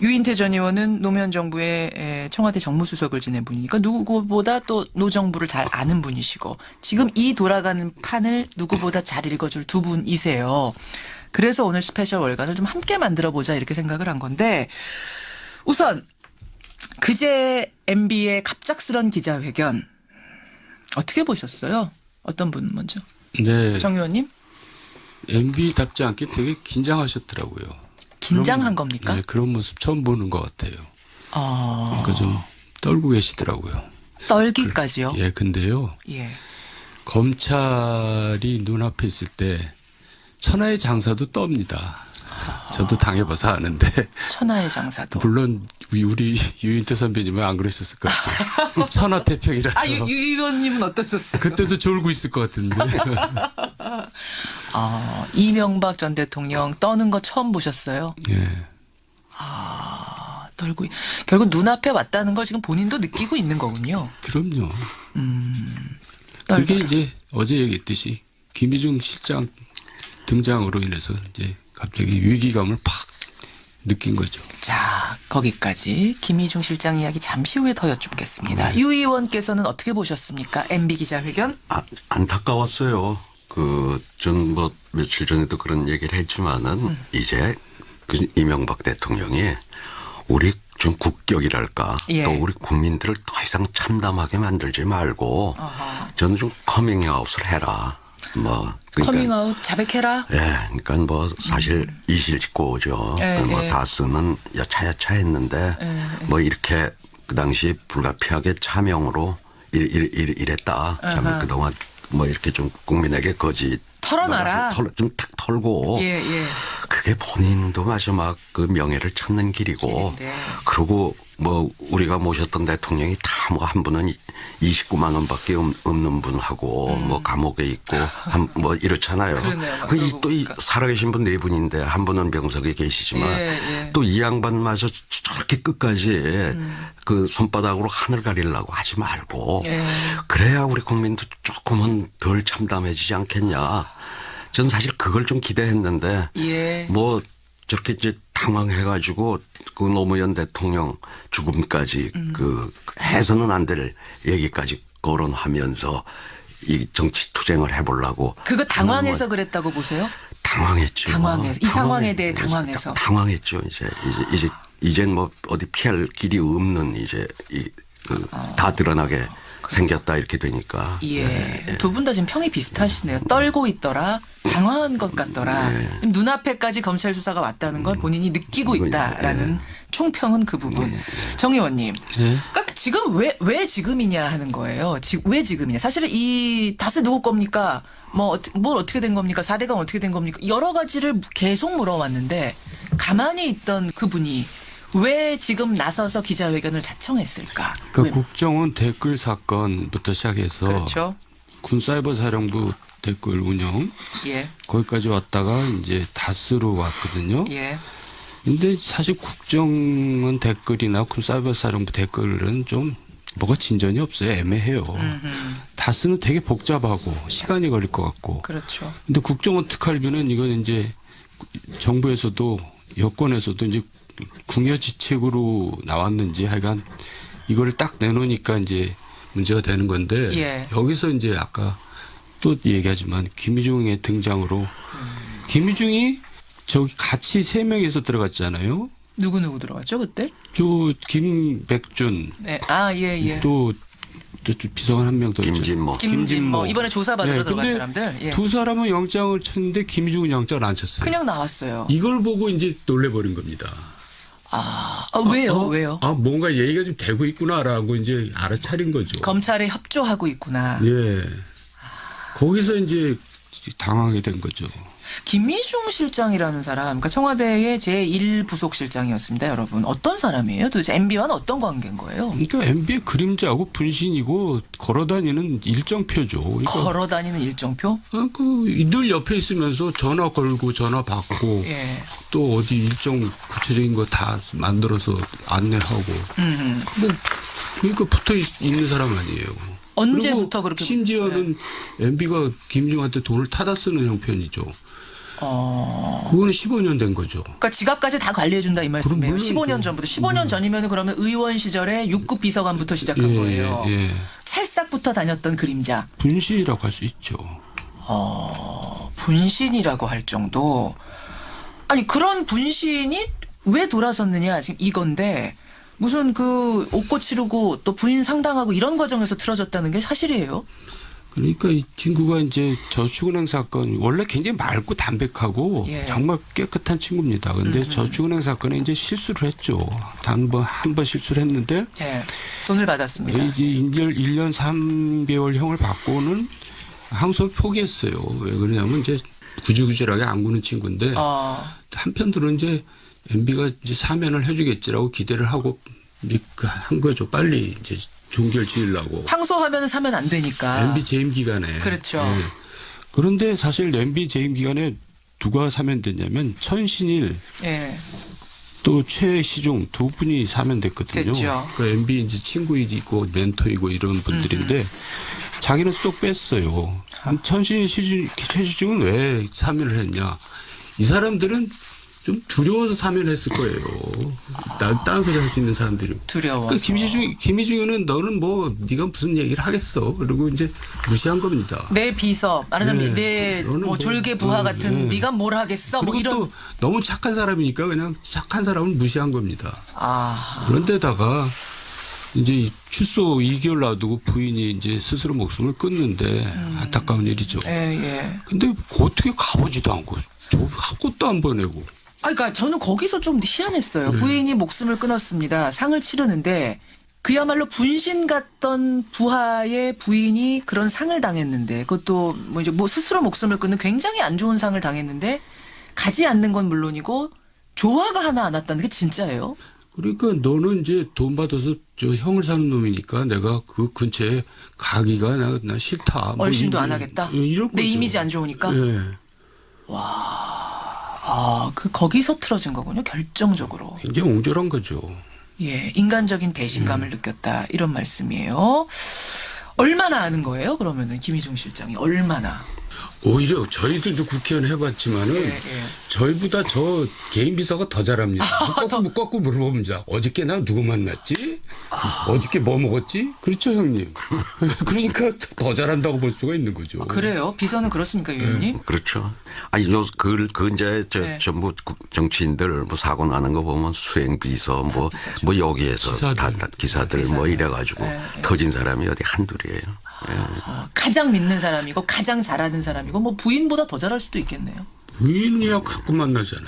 유인태 전 의원은 노무현 정부의 청와대 정무수석을 지낸 분이니까 누구보다 또 노정부를 잘 아는 분이시고 지금 이 돌아가는 판을 누구보다 잘 읽어줄 두 분이세요. 그래서 오늘 스페셜 월간을 좀 함께 만들어보자 이렇게 생각을 한 건데 우선 그제 MB의 갑작스런 기자회견 어떻게 보셨어요? 어떤 분 먼저? 네. 정 의원님? MB답지 않게 되게 긴장하셨더라고요. 긴장한 겁니까? 네, 그런 모습 처음 보는 것 같아요. 아. 그러니까 좀 떨고 계시더라고요. 떨기까지요? 예, 근데요. 예. 검찰이 눈앞에 있을 때 천하의 장사도 떱니다. 저도 당해봐서 아는데. 천하의 장사도. 물론 우리 유인태 선배님은 안 그러셨을 것 같아요. 천하태평이라서. 아, 유 의원님은 어떠셨어요? 그때도 졸고 있을 것 같은데. 이명박 전 대통령 떠는 거 처음 보셨어요? 예. 떨고 결국 눈앞에 왔다는 걸 지금 본인도 느끼고 있는 거군요. 그럼요. 그게 이제 어제 얘기했듯이 김희중 실장 등장으로 인해서 이제 갑자기 위기감을 팍 느낀 거죠. 자, 거기까지 김희중 실장 이야기 잠시 후에 더 여쭙겠습니다. 유 의원께서는 어떻게 보셨습니까? MB 기자회견? 안타까웠어요. 전 뭐 며칠 전에도 그런 얘기를 했지만은 이제 그 이명박 대통령이 우리 좀 국격이랄까 예. 또 우리 국민들을 더 이상 참담하게 만들지 말고 저는 좀 커밍아웃을 해라. 그러니까, 커밍아웃 자백해라. 예, 그러니까 뭐 사실 이실직고죠. 뭐 다스는 여차여차했는데 뭐 이렇게 그 당시 불가피하게 차명으로 이랬다. 참 그동안 뭐 이렇게 좀 국민에게 거짓 털어놔라. 좀 탁 털고. 예. 그게 본인도 마지막 그 명예를 찾는 길이고. 그리고 뭐 우리가 모셨던 대통령이 다 뭐 한 분은 29만 원밖에 없는 분하고 뭐 감옥에 있고 뭐 이렇잖아요. 또 살아계신 분 네 분인데 한 분은 병석에 계시지만 또 이 양반마저 저렇게 끝까지 그 손바닥으로 하늘 가리려고 하지 말고 그래야 우리 국민도 조금은 덜 참담해지지 않겠냐. 전 사실 그걸 좀 기대했는데 뭐 저렇게 이제 당황해가지고 그 노무현 대통령 죽음까지 그 해서는 안 될 얘기까지 거론하면서 이 정치 투쟁을 해보려고. 그거 당황해서 그랬다고 보세요? 당황했죠. 당황해서. 이 상황에 대해 당황해서. 당황했죠. 이젠 뭐 어디 피할 길이 없는 이제 다 드러나게 생겼다 이렇게 되니까. 두 분 다 지금 평이 비슷하시네요. 떨고 있더라. 당황한 것 같더라. 눈앞에까지 검찰 수사가 왔다는 걸 본인이 느끼고 있다라는 총평은 그 부분. 정 의원님. 그러니까 지금 왜 지금이냐 하는 거예요. 왜 지금이냐. 사실은 이 다스 누구 겁니까? 뭘 어떻게 된 겁니까? 4대강 어떻게 된 겁니까? 여러 가지를 계속 물어왔는데 가만히 있던 그분이 왜 지금 나서서 기자회견을 자청했을까? 그러니까 국정원 댓글 사건부터 시작해서 그렇죠. 군사이버사령부 댓글 운영 거기까지 왔다가 이제 다스로 왔거든요. 근데 사실 국정원 댓글이나 군사이버사령부 댓글은 좀 뭐가 진전이 없어요. 애매해요. 다스는 되게 복잡하고 시간이 걸릴 것 같고. 그렇죠. 근데 국정원 특활비는 이건 이제 정부에서도 여권에서도 이제 궁여지책으로 나왔는지 하여간 이거를 딱 내놓으니까 이제 문제가 되는 건데 여기서 이제 아까 또 얘기하지만 김희중의 등장으로 김희중이 저기 같이 3명이서 들어갔잖아요. 누구 들어갔죠 그때? 김백준. 또 비서관 한 명 더 김진모. 이번에 조사받으러 들어간 사람들. 두 사람은 영장을 쳤는데 김희중은 영장을 안 쳤어요. 그냥 나왔어요. 이걸 보고 이제 놀래버린 겁니다. 왜요? 뭔가 얘기가 좀 되고 있구나라고 이제 알아차린 거죠. 검찰에 협조하고 있구나. 거기서 이제 당황하게 된 거죠. 김희중 실장이라는 사람, 그러니까 청와대의 제1부속실장이었습니다, 여러분. 어떤 사람이에요? 도대체 MB와는 어떤 관계인 거예요? 그러니까 MB의 그림자고 분신이고 걸어다니는 일정표죠. 그러니까 걸어다니는 일정표? 늘 옆에 있으면서 전화 걸고 전화 받고 또 어디 일정 구체적인 거 다 만들어서 안내하고. 그러니까 붙어 있는 사람 아니에요. 언제부터 그렇게? 심지어는 MB가 김중한테 돈을 타다 쓰는 형편이죠. 그거는 15년 된 거죠. 그러니까 지갑까지 다 관리해준다 이 말씀이에요. 15년 전부터. 15년 전이면 그러면 의원 시절에 6급 비서관부터 시작한 거예요. 찰싹부터 다녔던 그림자. 분신이라고 할 수 있죠. 분신이라고 할 정도. 아니 그런 분신이 왜 돌아섰느냐 지금 이건데 무슨 그 옷 고치르고 또 부인 상담하고 이런 과정에서 틀어졌다는 게 사실이에요? 그러니까 이 친구가 이제 저축은행 사건 원래 굉장히 맑고 담백하고 예. 정말 깨끗한 친구입니다. 근데 저축은행 사건에 이제 실수를 했죠. 한 번 실수를 했는데 예. 돈을 받았습니다. 이제 1년 3개월 형을 받고는 항소를 포기했어요. 왜 그러냐면 이제 구질구질하게 안 구는 친구인데 한편으로는 이제 MB가 이제 사면을 해주겠지라고 기대를 하고 한 거죠. 빨리 이제 종결 지으려고. 항소하면 사면 안 되니까. MB 재임 기간에. 그렇죠. 네. 그런데 사실 MB 재임 기간에 누가 사면됐냐면 천신일 예. 또 최시중 두 분이 사면됐거든요. 됐죠. 그 MB 이제 친구이고 멘토이고 이런 분들인데 자기는 쏙 뺐어요. 천신일 최시중은 왜 사면을 했냐? 이 사람들은 좀 두려워서 사면했을 거예요. 딴 소리 할 수 있는 사람들이. 두려워서. 그러니까 김희중은 너는 뭐 네가 무슨 얘기를 하겠어. 그리고 이제 무시한 겁니다. 내 비서 말하자면 내 뭐 졸개 부하 같은 네가 뭘 하겠어. 뭐 이런. 또 너무 착한 사람이니까 그냥 착한 사람을 무시한 겁니다. 그런데다가 이제 출소 2개월 놔두고 부인이 이제 스스로 목숨을 끊는데 안타까운 일이죠. 예. 근데 어떻게 가보지도 않고 학고도 안 보내고. 그러니까 저는 거기서 좀 희한했어요. 부인이 목숨을 끊었습니다. 상을 치르는데 그야말로 분신 같던 부하의 부인이 그런 상을 당했는데 그것도 뭐 이제 뭐 스스로 목숨을 끊는 굉장히 안 좋은 상을 당했는데 가지 않는 건 물론이고 조화가 하나 안 왔다는 게 진짜예요. 그러니까 너는 이제 돈 받아서 저 형을 사는 놈이니까 내가 그 근처에 가기가 나 싫다. 얼씬도 안 하겠다. 이런 내 거죠. 이미지 안 좋으니까. 네. 거기서 틀어진 거군요. 결정적으로. 굉장히 옹졸한 거죠. 예, 인간적인 배신감을 느꼈다 이런 말씀이에요. 얼마나 아는 거예요? 그러면은 김희중 실장이 얼마나? 오히려 저희들도 국회의원 해봤지만은 저희보다 저 개인 비서가 더 잘합니다. 거꾸로 물어봅니다. 어저께 나 누구 만났지? 어저께 뭐 먹었지? 그렇죠 형님. 그러니까 더 잘한다고 볼 수가 있는 거죠. 그래요? 비서는 그렇습니까 위원님? 그렇죠. 아니 그 이제 전부 정치인들 뭐 사고 나는 거 보면 수행 비서 뭐 여기에서 기사들 뭐 이래가지고 터진 사람이 어디 한둘이에요. 가장 믿는 사람이고 가장 잘하는 사람이고 뭐 부인보다 더 잘할 수도 있겠네요. 부인이야 가끔 만나잖아.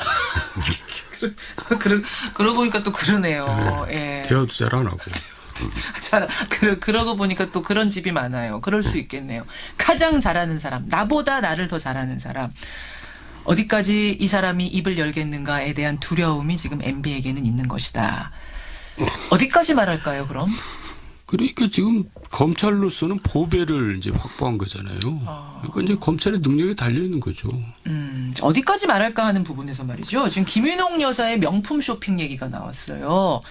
그러고 보니까 또 그러네요. 예. 대화도 잘 안 하고. 그러고 보니까 또 그런 집이 많아요. 그럴 수 있겠네요. 가장 잘하는 사람, 나보다 나를 더 잘하는 사람. 어디까지 이 사람이 입을 열겠는가에 대한 두려움이 지금 MB에게는 있는 것이다. 어디까지 말할까요, 그럼? 그러니까 지금 검찰로서는 보배를 이제 확보한 거잖아요. 그러니까 이제 검찰의 능력이 달려 있는 거죠. 어디까지 말할까 하는 부분에서 말이죠. 지금 김윤옥 여사의 명품 쇼핑 얘기가 나왔어요.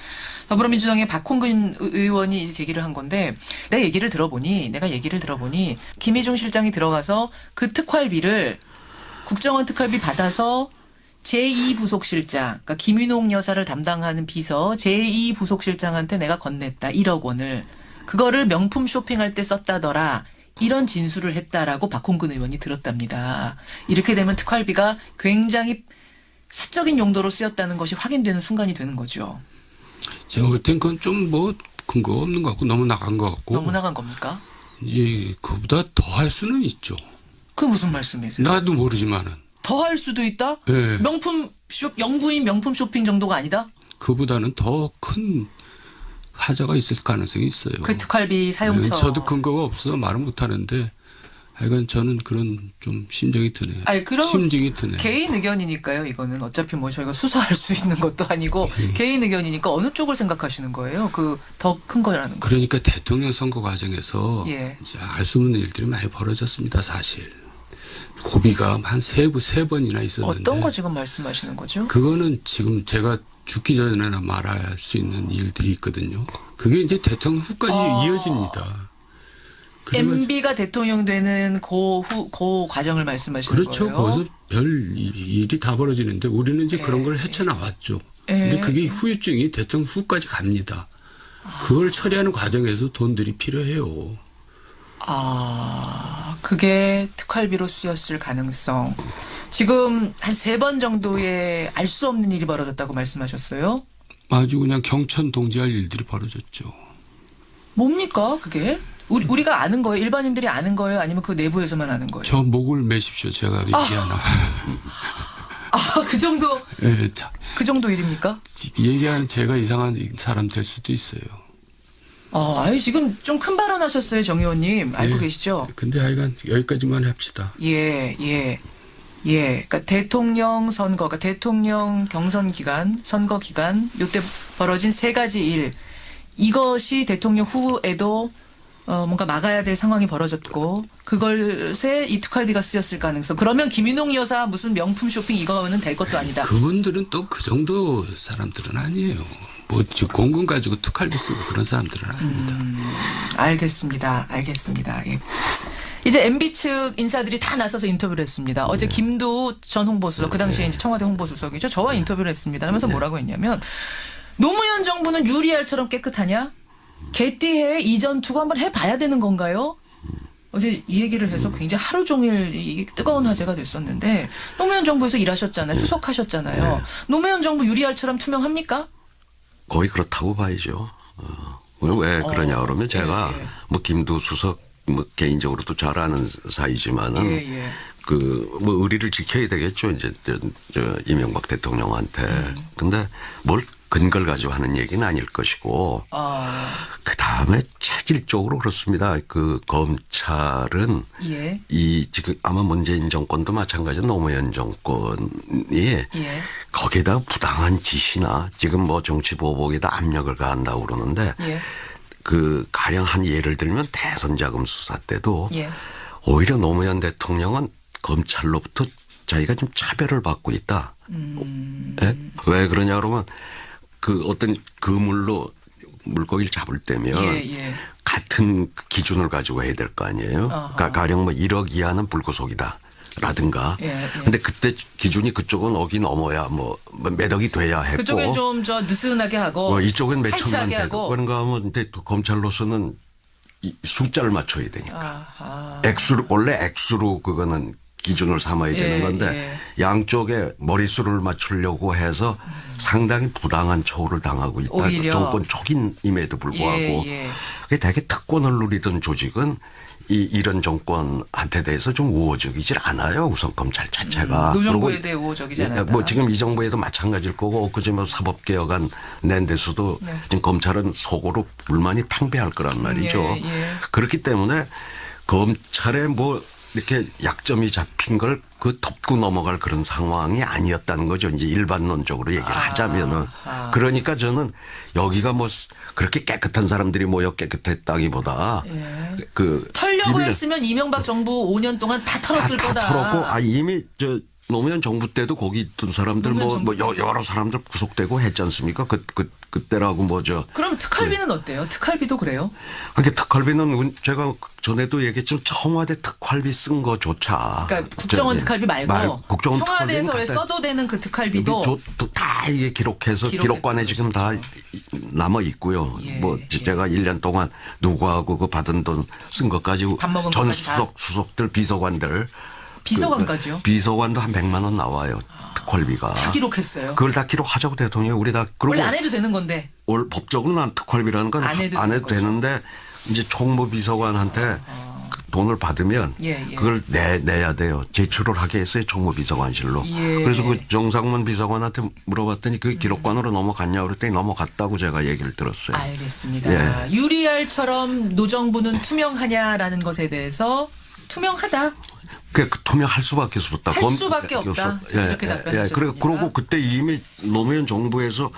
더불어민주당의 박홍근 의원이 이제 제기를 한 건데 내가 얘기를 들어보니 김희중 실장이 들어가서 그 특활비를 국정원 특활비 받아서 제2부속실장, 그러니까 김윤옥 여사를 담당하는 비서 제2부속실장한테 내가 건넸다. 1억 원을. 그거를 명품 쇼핑할 때 썼다더라. 이런 진술을 했다라고 박홍근 의원이 들었답니다. 이렇게 되면 특활비가 굉장히 사적인 용도로 쓰였다는 것이 확인되는 순간이 되는 거죠. 제가 볼 땐 그건 좀 뭐 근거 없는 것 같고 너무 나간 것 같고. 너무 나간 겁니까? 예, 그보다 더 할 수는 있죠. 그 무슨 말씀이세요? 나도 모르지만은. 더 할 수도 있다? 네. 영부인 명품 쇼핑 정도가 아니다? 그보다는 더 큰 하자가 있을 가능성이 있어요. 그 특활비 사용처. 네, 저도 근거가 없어서 말은 못하는데 하여간 저는 그런 좀 심정이 드네요. 심증이 드네요. 개인 의견이니까요. 이거는 어차피 뭐 저희가 수사할 수 있는 것도 아니고 개인 의견이니까 어느 쪽을 생각하시는 거예요? 그 더 큰 거라는 거. 그러니까 대통령 선거 과정에서 알 수 없는 일들이 많이 벌어졌습니다. 사실. 고비가 한 세 번이나 있었는데. 어떤 거 지금 말씀하시는 거죠? 그거는 지금 제가 죽기 전에나 말할 수 있는 일들이 있거든요. 그게 이제 대통령 후까지 이어집니다. MB가 대통령 되는 그 과정을 말씀하시는 거예요? 그렇죠. 거기서 별 일이 다 벌어지는데 우리는 이제 그런 걸 헤쳐나왔죠. 근데 그게 후유증이 대통령 후까지 갑니다. 그걸 처리하는 과정에서 돈들이 필요해요. 그게 특활비로 쓰였을 가능성. 지금 한 3번 정도의 알 수 없는 일이 벌어졌다고 말씀하셨어요? 아주 그냥 경천 동지할 일들이 벌어졌죠. 뭡니까 그게? 우리가 아는 거예요? 일반인들이 아는 거예요? 아니면 그 내부에서만 아는 거예요? 저 목을 매십시오. 제가 얘기하나. 그 정도? 네, 그 정도 일입니까? 얘기하는 제가 이상한 사람 될 수도 있어요. 지금 좀 큰 발언하셨어요, 정 의원님. 알고 계시죠? 근데 하여간 여기까지만 합시다. 예. 그러니까 대통령 선거, 그러니까 대통령 경선 기간, 선거 기간, 요때 벌어진 3가지 일. 이것이 대통령 후에도 뭔가 막아야 될 상황이 벌어졌고 그것에 이 특활비가 쓰였을 가능성. 그러면 김윤옥 여사 무슨 명품 쇼핑 이거는 될 것도 아니다. 그분들은 또 그 정도 사람들은 아니에요. 뭐 공금 가지고 특활비 쓰고 그런 사람들은 아닙니다. 알겠습니다. 예. 이제 MB 측 인사들이 다 나서서 인터뷰를 했습니다. 어제 김두 전 홍보수석, 그 당시에 이제 청와대 홍보수석이죠. 저와 인터뷰를 했습니다. 하면서 뭐라고 했냐면 노무현 정부는 유리알처럼 깨끗하냐? 개띠해 이전 투구 한번 해봐야 되는 건가요? 어제 이 얘기를 해서 굉장히 하루 종일 이게 뜨거운 화제가 됐었는데 노무현 정부에서 일하셨잖아요. 수석하셨잖아요. 노무현 정부 유리알처럼 투명합니까? 거의 그렇다고 봐야죠. 왜 그러냐 그러면 제가 뭐 김두 수석 뭐 개인적으로도 잘 아는 사이지만은 뭐 의리를 지켜야 되겠죠. 이제 저 이명박 대통령한테. 근데 뭘 근거를 가지고 하는 얘기는 아닐 것이고. 그 다음에 체질적으로 그렇습니다. 그 검찰은 이 지금 아마 문재인 정권도 마찬가지로 노무현 정권이 거기에다 부당한 지시나 지금 뭐 정치 보복에다 압력을 가한다고 그러는데 그 가령 한 예를 들면 대선 자금 수사 때도 오히려 노무현 대통령은 검찰로부터 자기가 좀 차별을 받고 있다. 왜 그러냐 그러면 그 어떤 그물로 물고기를 잡을 때면 같은 기준을 가지고 해야 될 거 아니에요. 그러니까 가령 뭐 1억 이하는 불구속이다. 라든가. 근데 그때 기준이 그쪽은 억이 넘어야 뭐 몇 억이 돼야 했고. 그쪽은 좀 저 느슨하게 하고. 이쪽은 몇 천만 되고. 그런가 하면 근데 또 검찰로서는 이 숫자를 맞춰야 되니까. 원래 액수로 그거는 기준을 삼아야 되는 건데 양쪽에 머릿수를 맞추려고 해서 상당히 부당한 처우를 당하고 있다. 오히려. 정권 초기임에도 불구하고. 그게 되게 특권을 누리던 조직은 이런 정권한테 대해서 좀 우호적이질 않아요. 우선 검찰 자체가. 노정부에 대해 우호적이지 않았다. 뭐 지금 이 정부에도 마찬가지일 거고 엊그제 뭐 사법개혁안 낸 데서도 지금 검찰은 속으로 불만이 팽배할 거란 말이죠. 그렇기 때문에 검찰에 뭐 이렇게 약점이 잡힌 걸 그 덮고 넘어갈 그런 상황이 아니었다는 거죠. 이제 일반론적으로 얘기를 하자면은. 그러니까 저는 여기가 뭐 그렇게 깨끗한 사람들이 모여 깨끗했다기보다 털려고 했으면 이명박 정부 5년 동안 다 털었을 거다. 다 털었고 이미 노무현 정부 때도 거기 있던 사람들 여러 사람들 구속되고 했지 않습니까? 그때라고 그럼 특활비는 어때요? 특활비도 그래요? 그러니까 특활비는 제가 전에도 얘기했지만 청와대 특활비 쓴 거조차. 그러니까 국정원 특활비 말고 청와대에서 왜 써도 되는 그 특활비도 다 이게 기록관에 지금 다 남아 있고요. 뭐 제가 1년 동안 누구하고 그 받은 돈 쓴 것까지 전 수석들 비서관들. 비서관까지요? 비서관도 한 100만 원 나와요. 특활비가. 다 기록했어요. 그걸 다 기록하자고 대통령이 우리 다. 원래 안 해도 되는 건데. 법적으로는 특활비라는 건 안 해도 되는데 이제 총무비서관한테 돈을 받으면 그걸 내야 돼요. 제출을 하게 했어요. 총무비서관실로. 그래서 그 정상문 비서관한테 물어봤더니 그 기록관으로 넘어갔냐 그랬더니 넘어갔다고 제가 얘기를 들었어요. 알겠습니다. 유리알처럼 노정부는 투명하냐라는 것에 대해서 투명하다. 그 투명할 수밖에 없다. 할 수밖에 없다. 이렇게 답변하셨습니다. 그리고 그때 이미 노무현 정부에서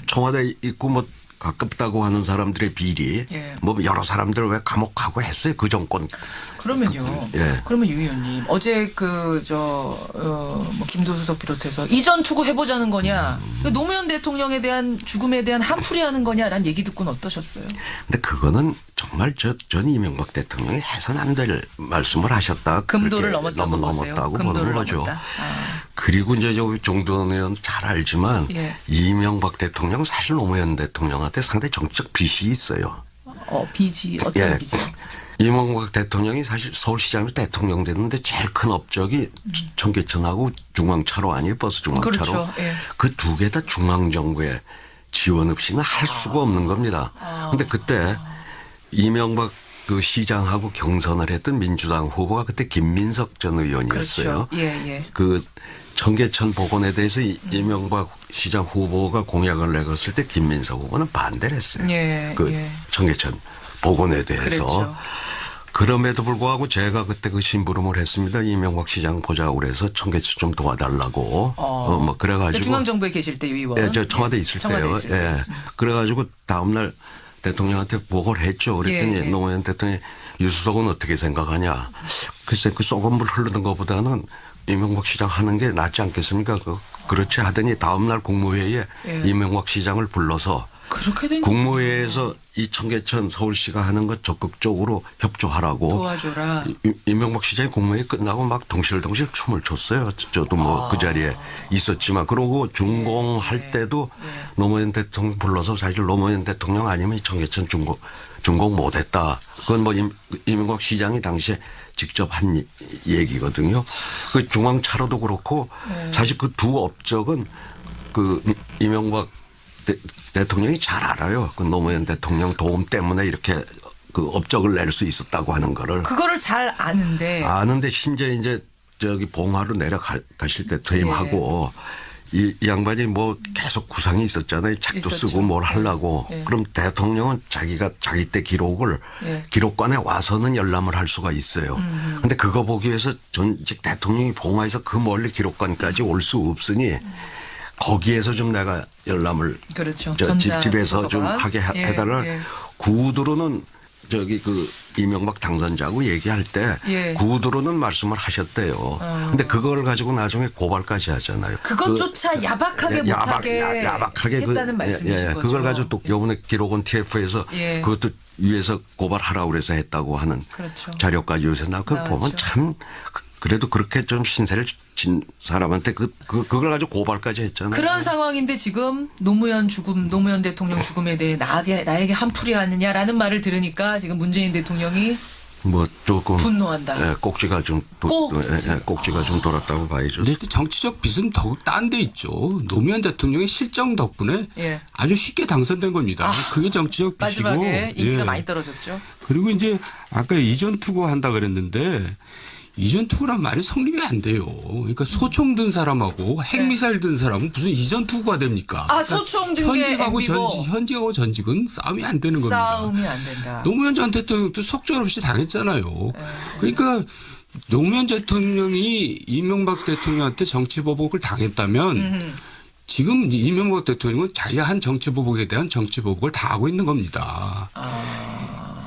청와대 있고 뭐 가깝다고 하는 사람들의 비리 뭐 여러 사람들 왜 감옥 가고 했어요. 그 정권. 그러면요. 그러면 유 의원님 어제 뭐 김두 수석 비롯해서 이전 투구 해보자는 거냐, 노무현 대통령에 대한 죽음에 대한 한풀이하는 거냐라는 얘기 듣고는 어떠셨어요? 근데 그거는 정말 전 이명박 대통령이 해서는 안 될 말씀을 하셨다. 금도를 넘었다고 보는 거죠. 그리고 이제 여기 정도원 의원 잘 알지만 이명박 대통령 사실 노무현 대통령한테 상당히 정치적 빚이 있어요. 빚이 어떤 빚이요? 이명박 대통령이 사실 서울시장에서 대통령 됐는데 제일 큰 업적이 청계천하고 중앙차로 아니에요? 버스 중앙차로. 그렇죠. 그 두 개 다 중앙정부의 지원 없이는 할 수가 없는 겁니다. 근데 그때 이명박 그 시장하고 경선을 했던 민주당 후보가 그때 김민석 전 의원이었어요. 그렇죠. 예. 그 청계천 복원에 대해서 이명박 시장 후보가 공약을 내걸었을 때 김민석 후보는 반대를 했어요. 청계천 복원에 대해서. 그랬죠. 그럼에도 불구하고 제가 그때 그 심부름을 했습니다. 이명박 시장 보자고 그래서 청계천 좀 도와달라고. 뭐 그래가지고. 중앙정부에 계실 때 유 의원. 예, 저 청와대 있을 때요. 예. 그래가지고 다음날 대통령한테 보고를 했죠. 그랬더니 노무현 대통령이 유수석은 어떻게 생각하냐. 글쎄 그 썩은 물 흐르는 것보다는 이명박 시장 하는 게 낫지 않겠습니까? 그렇지 하더니 다음날 국무회의에 이명박 시장을 불러서 국무회의에서 이 청계천 서울시가 하는 것 적극적으로 협조하라고 도와줘라. 이명박 시장이 국무회의 끝나고 막 덩실덩실 춤을 췄어요. 저도 뭐 그 자리에 있었지만 그러고 준공할 때도 노무현 대통령 불러서 사실 노무현 대통령 아니면 이 청계천 준공 못했다. 그건 뭐 이명박 시장이 당시에 직접 한 얘기거든요. 그 중앙차로도 그렇고 사실 그 두 업적은 그 이명박 대통령이 잘 알아요. 그 노무현 대통령 도움 때문에 이렇게 그 업적을 낼 수 있었다고 하는 거를. 그거를 잘 아는데 심지어 이제 저기 봉화로 내려가실 때 퇴임하고 이 양반이 뭐 계속 구상이 있었잖아요. 책도 쓰고 뭘 하려고. 그럼 대통령은 자기가 자기 때 기록을 기록관에 와서는 열람을 할 수가 있어요. 근데 그거 보기 위해서 전직 대통령이 봉화에서 그 멀리 기록관까지 올 수 없으니 거기에서 좀 내가 열람을 집에서 좀 하게 해달라. 구두로는 저기 그 이명박 당선자하고 얘기할 때 구두로는 말씀을 하셨대요. 근데 그걸 가지고 나중에 고발까지 하잖아요. 그것조차 야박하게 못하게 야박하게 했다는 말씀이신 거죠. 그걸 가지고 또 이번에 기록원 TF에서 그것도 위에서 고발하라고 그래서 했다고 하는 자료까지 요새 그걸 보면 참 그래도 그렇게 좀 신세를 진 사람한테 그걸 가지고 고발까지 했잖아요. 그런 상황인데 지금 노무현 대통령 죽음에 대해 나에게 한풀이 하느냐라는 말을 들으니까 지금 문재인 대통령이 뭐 조금 분노한다. 꼭지가 좀 돌았다고 봐야죠. 근데 정치적 빚은 더욱 딴 데 있죠. 노무현 대통령의 실정 덕분에 아주 쉽게 당선된 겁니다. 그게 정치적 빚이고. 마지막에 인기가 많이 떨어졌죠. 그리고 이제 아까 이전 투구 한다 그랬는데 이전 투구란 말이 성립이 안 돼요. 그러니까 소총 든 사람하고 핵미사일 든 사람은 무슨 이전 투구가 됩니까? 소총 든 게 현직하고 전직은 싸움이 안 되는 겁니다. 싸움이 안 된다. 노무현 전 대통령도 속절없이 당했잖아요. 그러니까 노무현 대통령이 이명박 대통령한테 정치보복을 당했다면 지금 이명박 대통령은 자기가 한 정치보복에 대한 정치보복을 다 하고 있는 겁니다.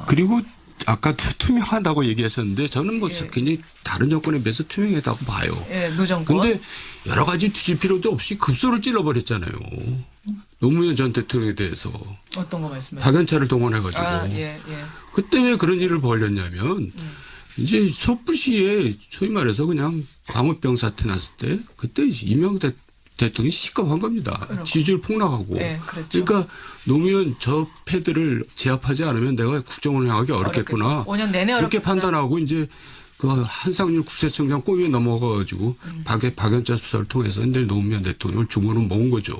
그리고 아까 투명하다고 얘기하셨는데 저는 뭐 굉장히 다른 정권에 비해서 투명하다고 봐요. 노정권. 그런데 여러 가지 뒤질 필요도 없이 급소를 찔러버렸잖아요. 노무현 전 대통령에 대해서. 어떤 거 말씀하세요? 박연차를 동원해가지고. 그때 왜 그런 일을 벌였냐면 이제 섣불시에 소위 말해서 그냥 광우병 사태 났을 때 그때 이명박 대통령이 시급한 겁니다. 지지율 폭락하고. 그러니까 노무현 저 패들을 제압하지 않으면 내가 국정원을 향하기 어렵겠구나. 5년 내내 그렇게 판단하고 이제 그 한상률 국세청장 꼬위에 넘어가가지고 박연차 수사를 통해서 근데 노무현 대통령을 주문을 모은 거죠.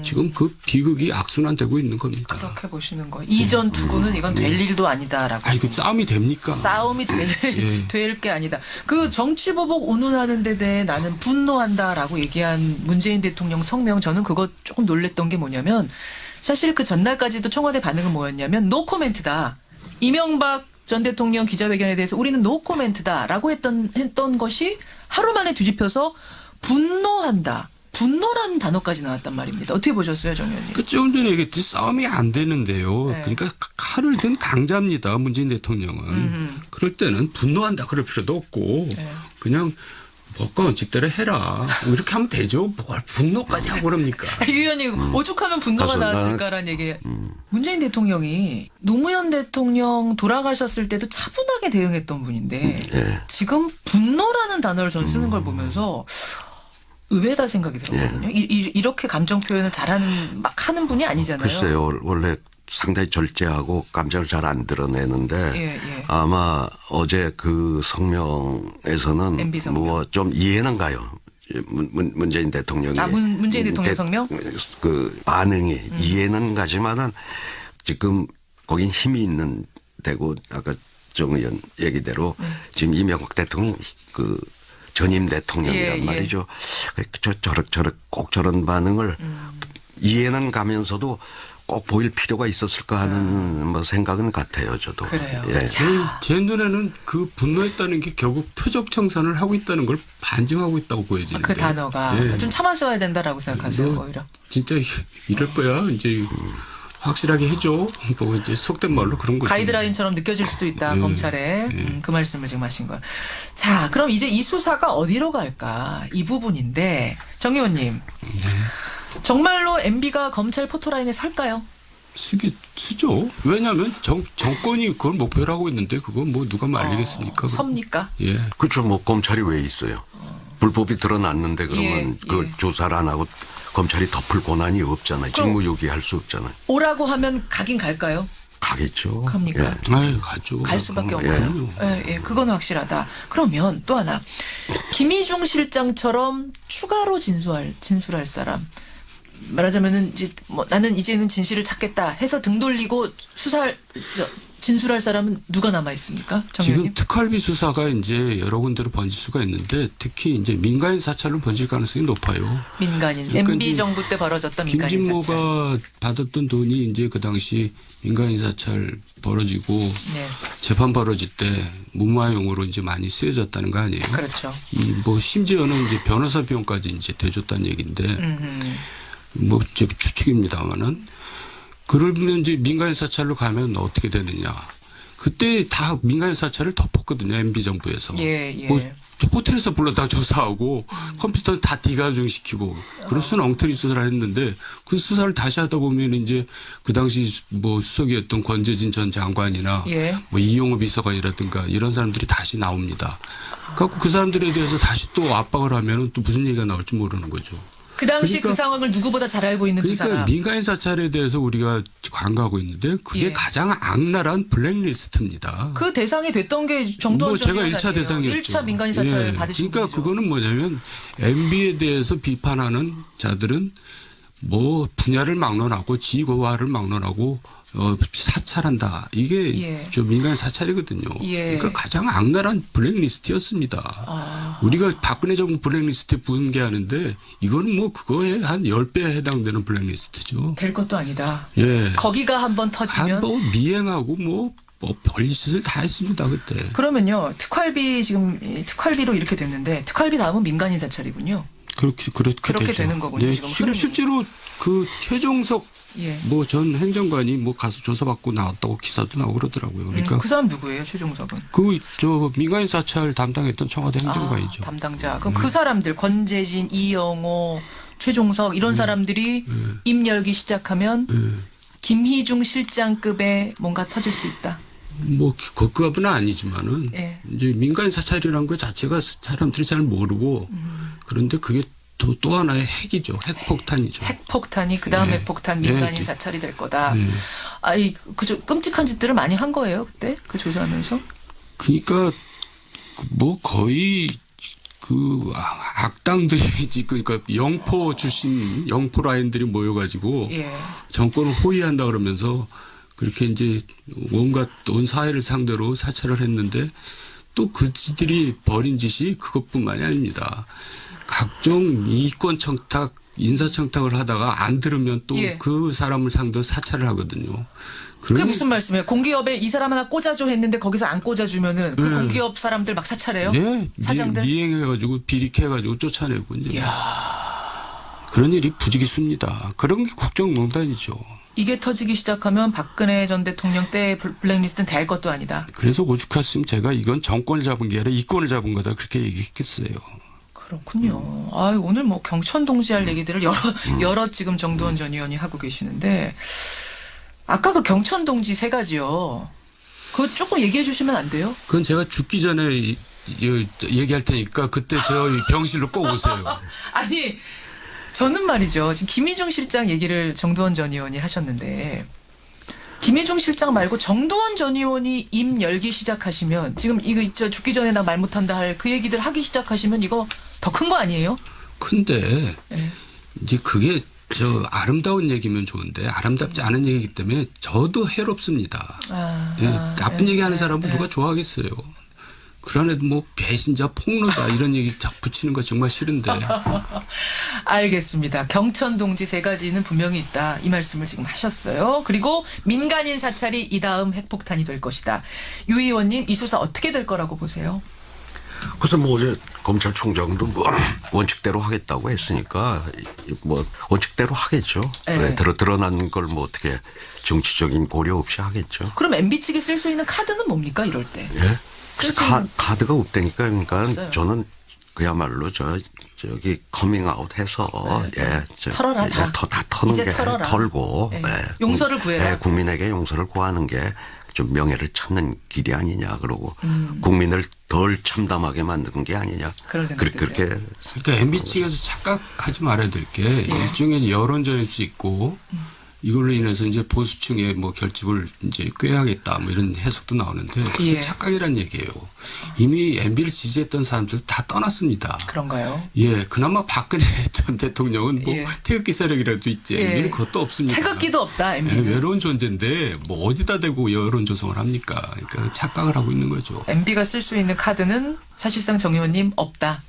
지금 그 비극이 악순환되고 있는 겁니다. 그렇게 보시는 거예요. 이전 투구는 이건 될 일도 아니다라고. 아니 그 싸움이 됩니까? 싸움이 될 게 아니다. 그 정치보복 운운하는 데 대해 나는 분노한다라고 얘기한 문재인 대통령 성명 저는 그거 조금 놀랬던 게 뭐냐면 사실 그 전날까지도 청와대 반응은 뭐였냐면 노코멘트다. 이명박 전 대통령 기자회견에 대해서 우리는 노코멘트다라고 했던 것이 하루 만에 뒤집혀서 분노한다. 분노라는 단어까지 나왔단 말입니다. 어떻게 보셨어요, 정 의원님? 조금 전에 얘기했듯이 싸움이 안 되는데요. 그러니까 칼을 든 강자입니다. 문재인 대통령은. 그럴 때는 분노한다 그럴 필요도 없고 그냥 법과 원칙대로 해라. 이렇게 하면 되죠. 뭘 분노까지 하고 그럽니까? 유 의원님 오죽하면 분노가 나왔을까라는 얘기. 문재인 대통령이 노무현 대통령 돌아가셨을 때도 차분하게 대응했던 분인데 지금 분노라는 단어를 전 쓰는 걸 보면서 의외다 생각이 들었거든요. 이렇게 감정 표현을 막 하는 분이 아니잖아요. 글쎄요. 원래 상당히 절제하고 감정을 잘 안 드러내는데 아마 어제 그 성명에서는 뭐 좀 이해는 가요. 문재인 대통령의 문재인 대통령 성명? 그 반응이 이해는 가지만은 지금 거긴 힘이 있는 데고 아까 정 의원 얘기대로 지금 이명박 대통령 그 전임 대통령이란 말이죠. 꼭 저런 반응을 이해는 가면서도 꼭 보일 필요가 있었을까 하는 뭐 생각은 같아요, 저도. 그래요. 예. 제 눈에는 그 분노했다는 게 결국 표적 청산을 하고 있다는 걸 반증하고 있다고 보여지는데. 그 단어가 좀 참아줘야 된다라고 생각하세요, 오히려. 진짜 이럴 거야, 이제 확실하게 해줘. 뭐 이제 속된 말로 그런 거죠. 가이드라인처럼 느껴질 수도 있다, 검찰에. 그 말씀을 지금 하신 거예요. 자, 그럼 이제 이 수사가 어디로 갈까? 이 부분인데, 정 의원님. 정말로 MB가 검찰 포토라인에 설까요? 쓰죠. 왜냐하면 정권이 그걸 목표로 하고 있는데 그건 뭐 누가 말리겠습니까? 섭니까? 예. 그렇죠. 뭐 검찰이 왜 있어요? 불법이 드러났는데 그러면 그 조사를 안 하고 검찰이 덮을 권한이 없잖아요. 직무유기할 수 없잖아요. 오라고 하면 가긴 갈까요? 가겠죠. 갑니까? 예. 가죠. 갈 수밖에 없나요? 예, 그건 확실하다. 그러면 또 하나. 김희중 실장처럼 추가로 진술할 사람. 말하자면은 이제 뭐 나는 이제는 진실을 찾겠다 해서 등 돌리고 진술할 사람은 누가 남아 있습니까? 지금 특활비 수사가 이제 여러 군데로 번질 수가 있는데 특히 이제 민간인 사찰로 번질 가능성이 높아요. 민간인 그러니까 MB 정부 때 벌어졌던 민간인 사찰. 김진모가 받았던 돈이 이제 그 당시 민간인 사찰 벌어지고 재판 벌어질 때 무마용으로 이제 많이 쓰여졌다는 거 아니에요? 그렇죠. 뭐 심지어는 이제 변호사 비용까지 이제 대줬다는 얘기인데. 뭐 제 추측입니다만은 그러면 이제 민간인 사찰로 가면 어떻게 되느냐? 그때 다 민간인 사찰을 덮었거든요. MB 정부에서. 뭐 호텔에서 불러다 조사하고 컴퓨터는 다 디가중시키고 그런 수는 엉터리 수사를 했는데 그 수사를 다시 하다 보면 이제 그 당시 뭐 수석이었던 권재진 전 장관이나 뭐 이용호 비서관이라든가 이런 사람들이 다시 나옵니다. 그러니까 그 사람들에 대해서 다시 또 압박을 하면 또 무슨 얘기가 나올지 모르는 거죠. 그 당시 그 상황을 누구보다 잘 알고 있는 그 사람. 민간인 사찰에 대해서 우리가 관가하고 있는데 그게 가장 악랄한 블랙리스트입니다. 그 대상이 됐던 게 정도원 전 의원 제가 1차 대상이었죠. 1차 민간인 사찰 받으신 그러니까 분이죠. 그거는 뭐냐면 MB에 대해서 비판하는 자들은 뭐 분야를 막론하고 지고화를 막론하고 사찰한다. 이게 저 민간인 사찰이거든요. 그러니까 가장 악랄한 블랙리스트였습니다. 우리가 박근혜 정부 블랙리스트에 분개하는데 이거는 뭐 그거에 한 10배에 해당되는 블랙리스트죠. 될 것도 아니다. 예. 거기가 한번 터지면. 뭐 미행하고 뭐 별짓을 다 했습니다. 그때. 그러면요. 특활비로 이렇게 됐는데 특활비 다음은 민간인 사찰이군요. 그렇게 되는 거군요. 지금 실제로 그 최종석 뭐 전 행정관이 뭐 가서 조사받고 나왔다고 기사도 나오고 그러더라고요. 그러니까 그 사람 누구예요, 최종석은? 저 민간인 사찰 담당했던 청와대 행정관이죠. 담당자. 그럼 그 사람들 권재진, 이영호, 최종석 이런 사람들이 입 열기 시작하면 김희중 실장급의 뭔가 터질 수 있다. 뭐 그급은 아니지만은 이제 민간인 사찰이라는 것 자체가 사람들이 잘 모르고 그런데 그게 또 하나의 핵이죠. 핵폭탄이죠. 핵폭탄이 그다음 핵폭탄 민간인 사찰이 될 거다. 그저 끔찍한 짓들을 많이 한 거예요. 그때 그 조사하면서. 그러니까 뭐 거의 그 악당들이 그러니까 영포 출신 영포 라인들이 모여가지고 정권을 호위한다 그러면서 그렇게 이제 온 사회를 상대로 사찰을 했는데 또 그들이 벌인 짓이 그것뿐만이 아닙니다. 각종 이권 청탁, 인사 청탁을 하다가 안 들으면 또 그 사람을 상대로 사찰을 하거든요. 그게 무슨 말씀이에요? 공기업에 이 사람 하나 꽂아줘 했는데 거기서 안 꽂아주면은 그 공기업 사람들 막 사찰해요? 사장들? 미행해가지고 비리케해가지고 쫓아내고 이제. 그런 일이 부지기수입니다. 그런 게 국정농단이죠. 이게 터지기 시작하면 박근혜 전 대통령 때 블랙리스트는 될 것도 아니다. 그래서 오죽했으면 제가 이건 정권을 잡은 게 아니라 이권을 잡은 거다 그렇게 얘기했겠어요. 그렇군요. 오늘 뭐 경천 동지할 얘기들을 여러 지금 정두원 전 의원이 하고 계시는데 아까 그 경천 동지 3가지요. 그거 조금 얘기해 주시면 안 돼요? 그건 제가 죽기 전에 얘기할 테니까 그때 저 병실로 꼭 오세요. 아니 저는 말이죠. 지금 김희중 실장 얘기를 정두원 전 의원이 하셨는데 김희중 실장 말고 정두원 전 의원이 입 열기 시작하시면 지금 이거 죽기 전에 나 말 못한다 할 그 얘기들 하기 시작하시면 이거 더 큰 거 아니에요? 근데 이제 그게 아름다운 얘기면 좋은데 아름답지 않은 얘기이기 때문에 저도 해롭습니다. 나쁜 얘기하는 사람은 누가 좋아하겠어요. 그러네 뭐 배신자, 폭로자 이런 얘기 자꾸 붙이는 거 정말 싫은데. 알겠습니다. 경천동지 3가지는 분명히 있다. 이 말씀을 지금 하셨어요. 그리고 민간인 사찰이 이 다음 핵폭탄이 될 것이다. 유 의원님 이 수사 어떻게 될 거라고 보세요? 그래서 뭐 어제 검찰총장도 뭐 원칙대로 하겠다고 했으니까 뭐 원칙대로 하겠죠. 네. 드러난 걸 뭐 어떻게 정치적인 고려 없이 하겠죠. 그럼 MB 측에 쓸 수 있는 카드는 뭡니까 이럴 때? 예? 카드가 없다니까. 그러니까 없어요. 저는 그야말로 저기 커밍아웃 해서 털어라 다. 다 터는 게 털고 용서를 구해라. 국민에게 용서를 구하는 게 좀 명예를 찾는 길이 아니냐. 그러고 국민을 덜 참담하게 만드는 게 아니냐. 그런 생각 그렇게. 그러니까 MB 측에서 착각하지 말아야 될 게 일종의 여론전일 수 있고 이걸로 인해서 이제 보수층의 뭐 결집을 이제 꾀하겠다 뭐 이런 해석도 나오는데 그게 착각이란 얘기예요. 이미 MB를 지지했던 사람들 다 떠났습니다. 그런가요? 그나마 박근혜 전 대통령은 뭐 태극기 세력이라도 있지 MB는 그것도 없습니다. 태극기도 없다 MB는. 외로운 존재인데 뭐 어디다 대고 여론 조성을 합니까? 그러니까 착각을 하고 있는 거죠. MB가 쓸 수 있는 카드는 사실상 정 의원님 없다.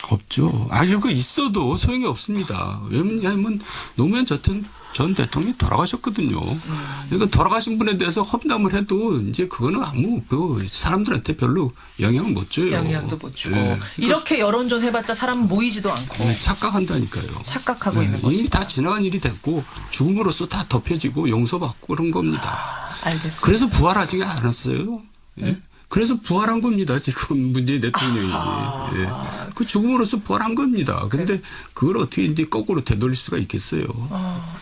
없죠. 그 있어도 소용이 없습니다. 왜냐하면 노무현 전 대통령이 돌아가셨거든요. 그러니까 돌아가신 분에 대해서 험담을 해도 이제 그거는 사람들한테 별로 영향을 못 줘요. 영향도 못 주고. 이렇게 여론전 해봤자 사람은 모이지도 않고. 착각한다니까요. 착각하고 있는 거죠. 이미 다 지나간 일이 됐고 죽음으로써 다 덮여지고 용서받고 그런 겁니다. 알겠습니다. 그래서 부활하지 않았어요. 그래서 부활한 겁니다. 지금 문재인 대통령이. 그 죽음으로써 부활한 겁니다. 근데 그걸 어떻게 이제 거꾸로 되돌릴 수가 있겠어요.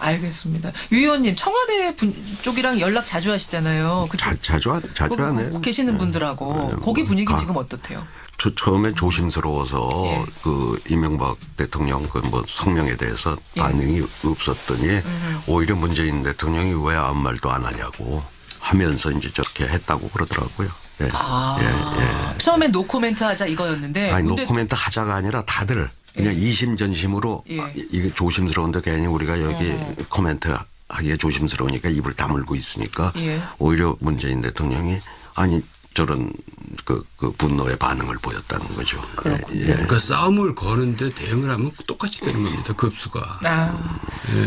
알겠습니다. 유 의원님 청와대 쪽이랑 연락 자주 하시잖아요. 자주 하네요. 계시는 분들하고. 거기 분위기 지금 어떻대요? 처음에 조심스러워서 그 이명박 대통령 그 뭐 성명에 대해서 반응이 없었더니 오히려 문재인 대통령이 왜 아무 말도 안 하냐고 하면서 이제 저렇게 했다고 그러더라고요. 처음에 노코멘트 하자 이거였는데. 노코멘트 하자가 아니라 다들 그냥 이심전심으로 이게 조심스러운데 괜히 우리가 여기 코멘트 하기에 조심스러우니까 입을 다물고 있으니까 오히려 문재인 대통령이 저런 그 분노의 반응을 보였다는 거죠. 그러니까 싸움을 거는데 대응을 하면 똑같이 되는 겁니다. 급수가.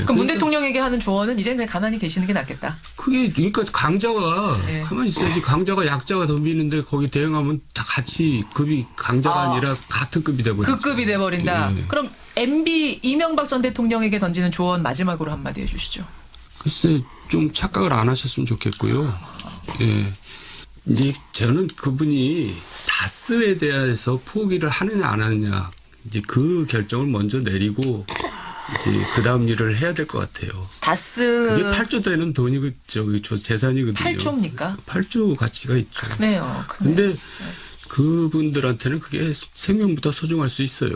그럼 문 대통령에게 하는 조언은 이제 그냥 가만히 계시는 게 낫겠다. 그러니까 강자가 가만히 있어야지. 강자가 약자가 덤비는데 거기 대응하면 다 같이 급이 강자가 아니라 같은 급이 돼버린다. 그 급이 돼버린다. 그럼 MB 이명박 전 대통령에게 던지는 조언 마지막으로 한마디 해주시죠. 글쎄 좀 착각을 안 하셨으면 좋겠고요. 이제 저는 그분이 다스에 대해서 포기를 하느냐 안 하느냐 이제 그 결정을 먼저 내리고 이제 그 다음 일을 해야 될 것 같아요. 다스 그게 8조 되는 돈이 재산이거든요. 8조입니까? 8조 가치가 있죠. 크네요. 근데 그분들한테는 그게 생명보다 소중할 수 있어요.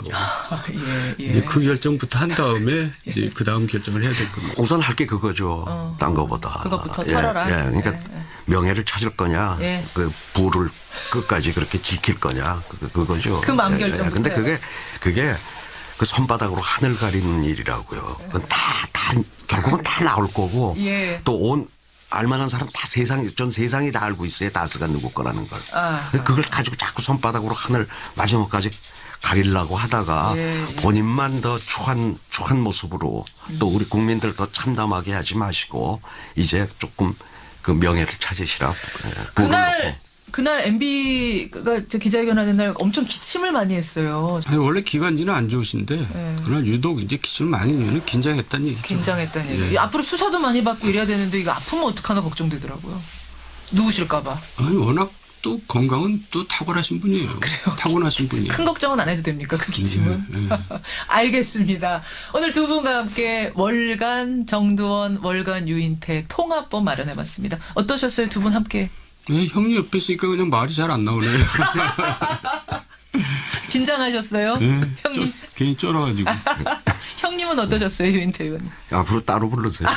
이제 그 결정부터 한 다음에 이제 그 다음 결정을 해야 될 겁니다. 우선 할 게 그거죠. 딴 거보다. 그것부터 털어라. 그러니까 명예를 찾을 거냐, 그 부를 끝까지 그렇게 지킬 거냐, 그거죠. 그 마음 결정. 근데 그게 그 손바닥으로 하늘 가리는 일이라고요. 그건 결국은 다 나올 거고 또 알만한 사람 다 전 세상이 다 알고 있어요. 다스가 누구 거라는 걸. 그걸 가지고 자꾸 손바닥으로 하늘 마지막까지 가리려고 하다가 본인만 더 추한 모습으로 또 우리 국민들 더 참담하게 하지 마시고 이제 조금 그 명예를 찾으시라. 그날 MB가 기자회견하는 날 엄청 기침을 많이 했어요. 원래 기관지는 안 좋으신데 그날 유독 이제 기침을 많이 내는 긴장했다는 얘기죠. 긴장했다는 얘기. 앞으로 수사도 많이 받고 이래야 되는데 이거 아프면 어떡하나 걱정되더라고요. 누우실까 봐. 워낙 또 건강은 또 탁월하신 분이에요. 그래요? 타고나신 분이에요. 큰 걱정은 안 해도 됩니까? 그 기침은? 알겠습니다. 오늘 두 분과 함께 월간 정두원, 월간 유인태 통합법 마련해봤습니다. 어떠셨어요? 두 분 함께? 형님 옆에 있으니까 그냥 말이 잘 안 나오네요. 긴장하셨어요? 형님. 괜히 쫄아가지고. 형님은 어떠셨어요, 유인태 의원님? 앞으로 따로 불러주세요.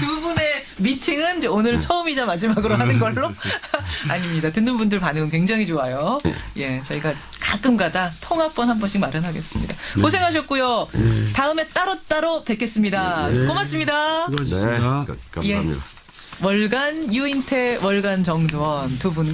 두 분의 미팅은 이제 오늘 처음이자 마지막으로 하는 걸로? 아닙니다. 듣는 분들 반응은 굉장히 좋아요. 저희가 가끔가다 통합번 한 번씩 마련하겠습니다. 고생하셨고요. 다음에 따로따로 뵙겠습니다. 고맙습니다. 수고하셨습니다. 감사합니다. 월간 유인태, 월간 정두원 두 분.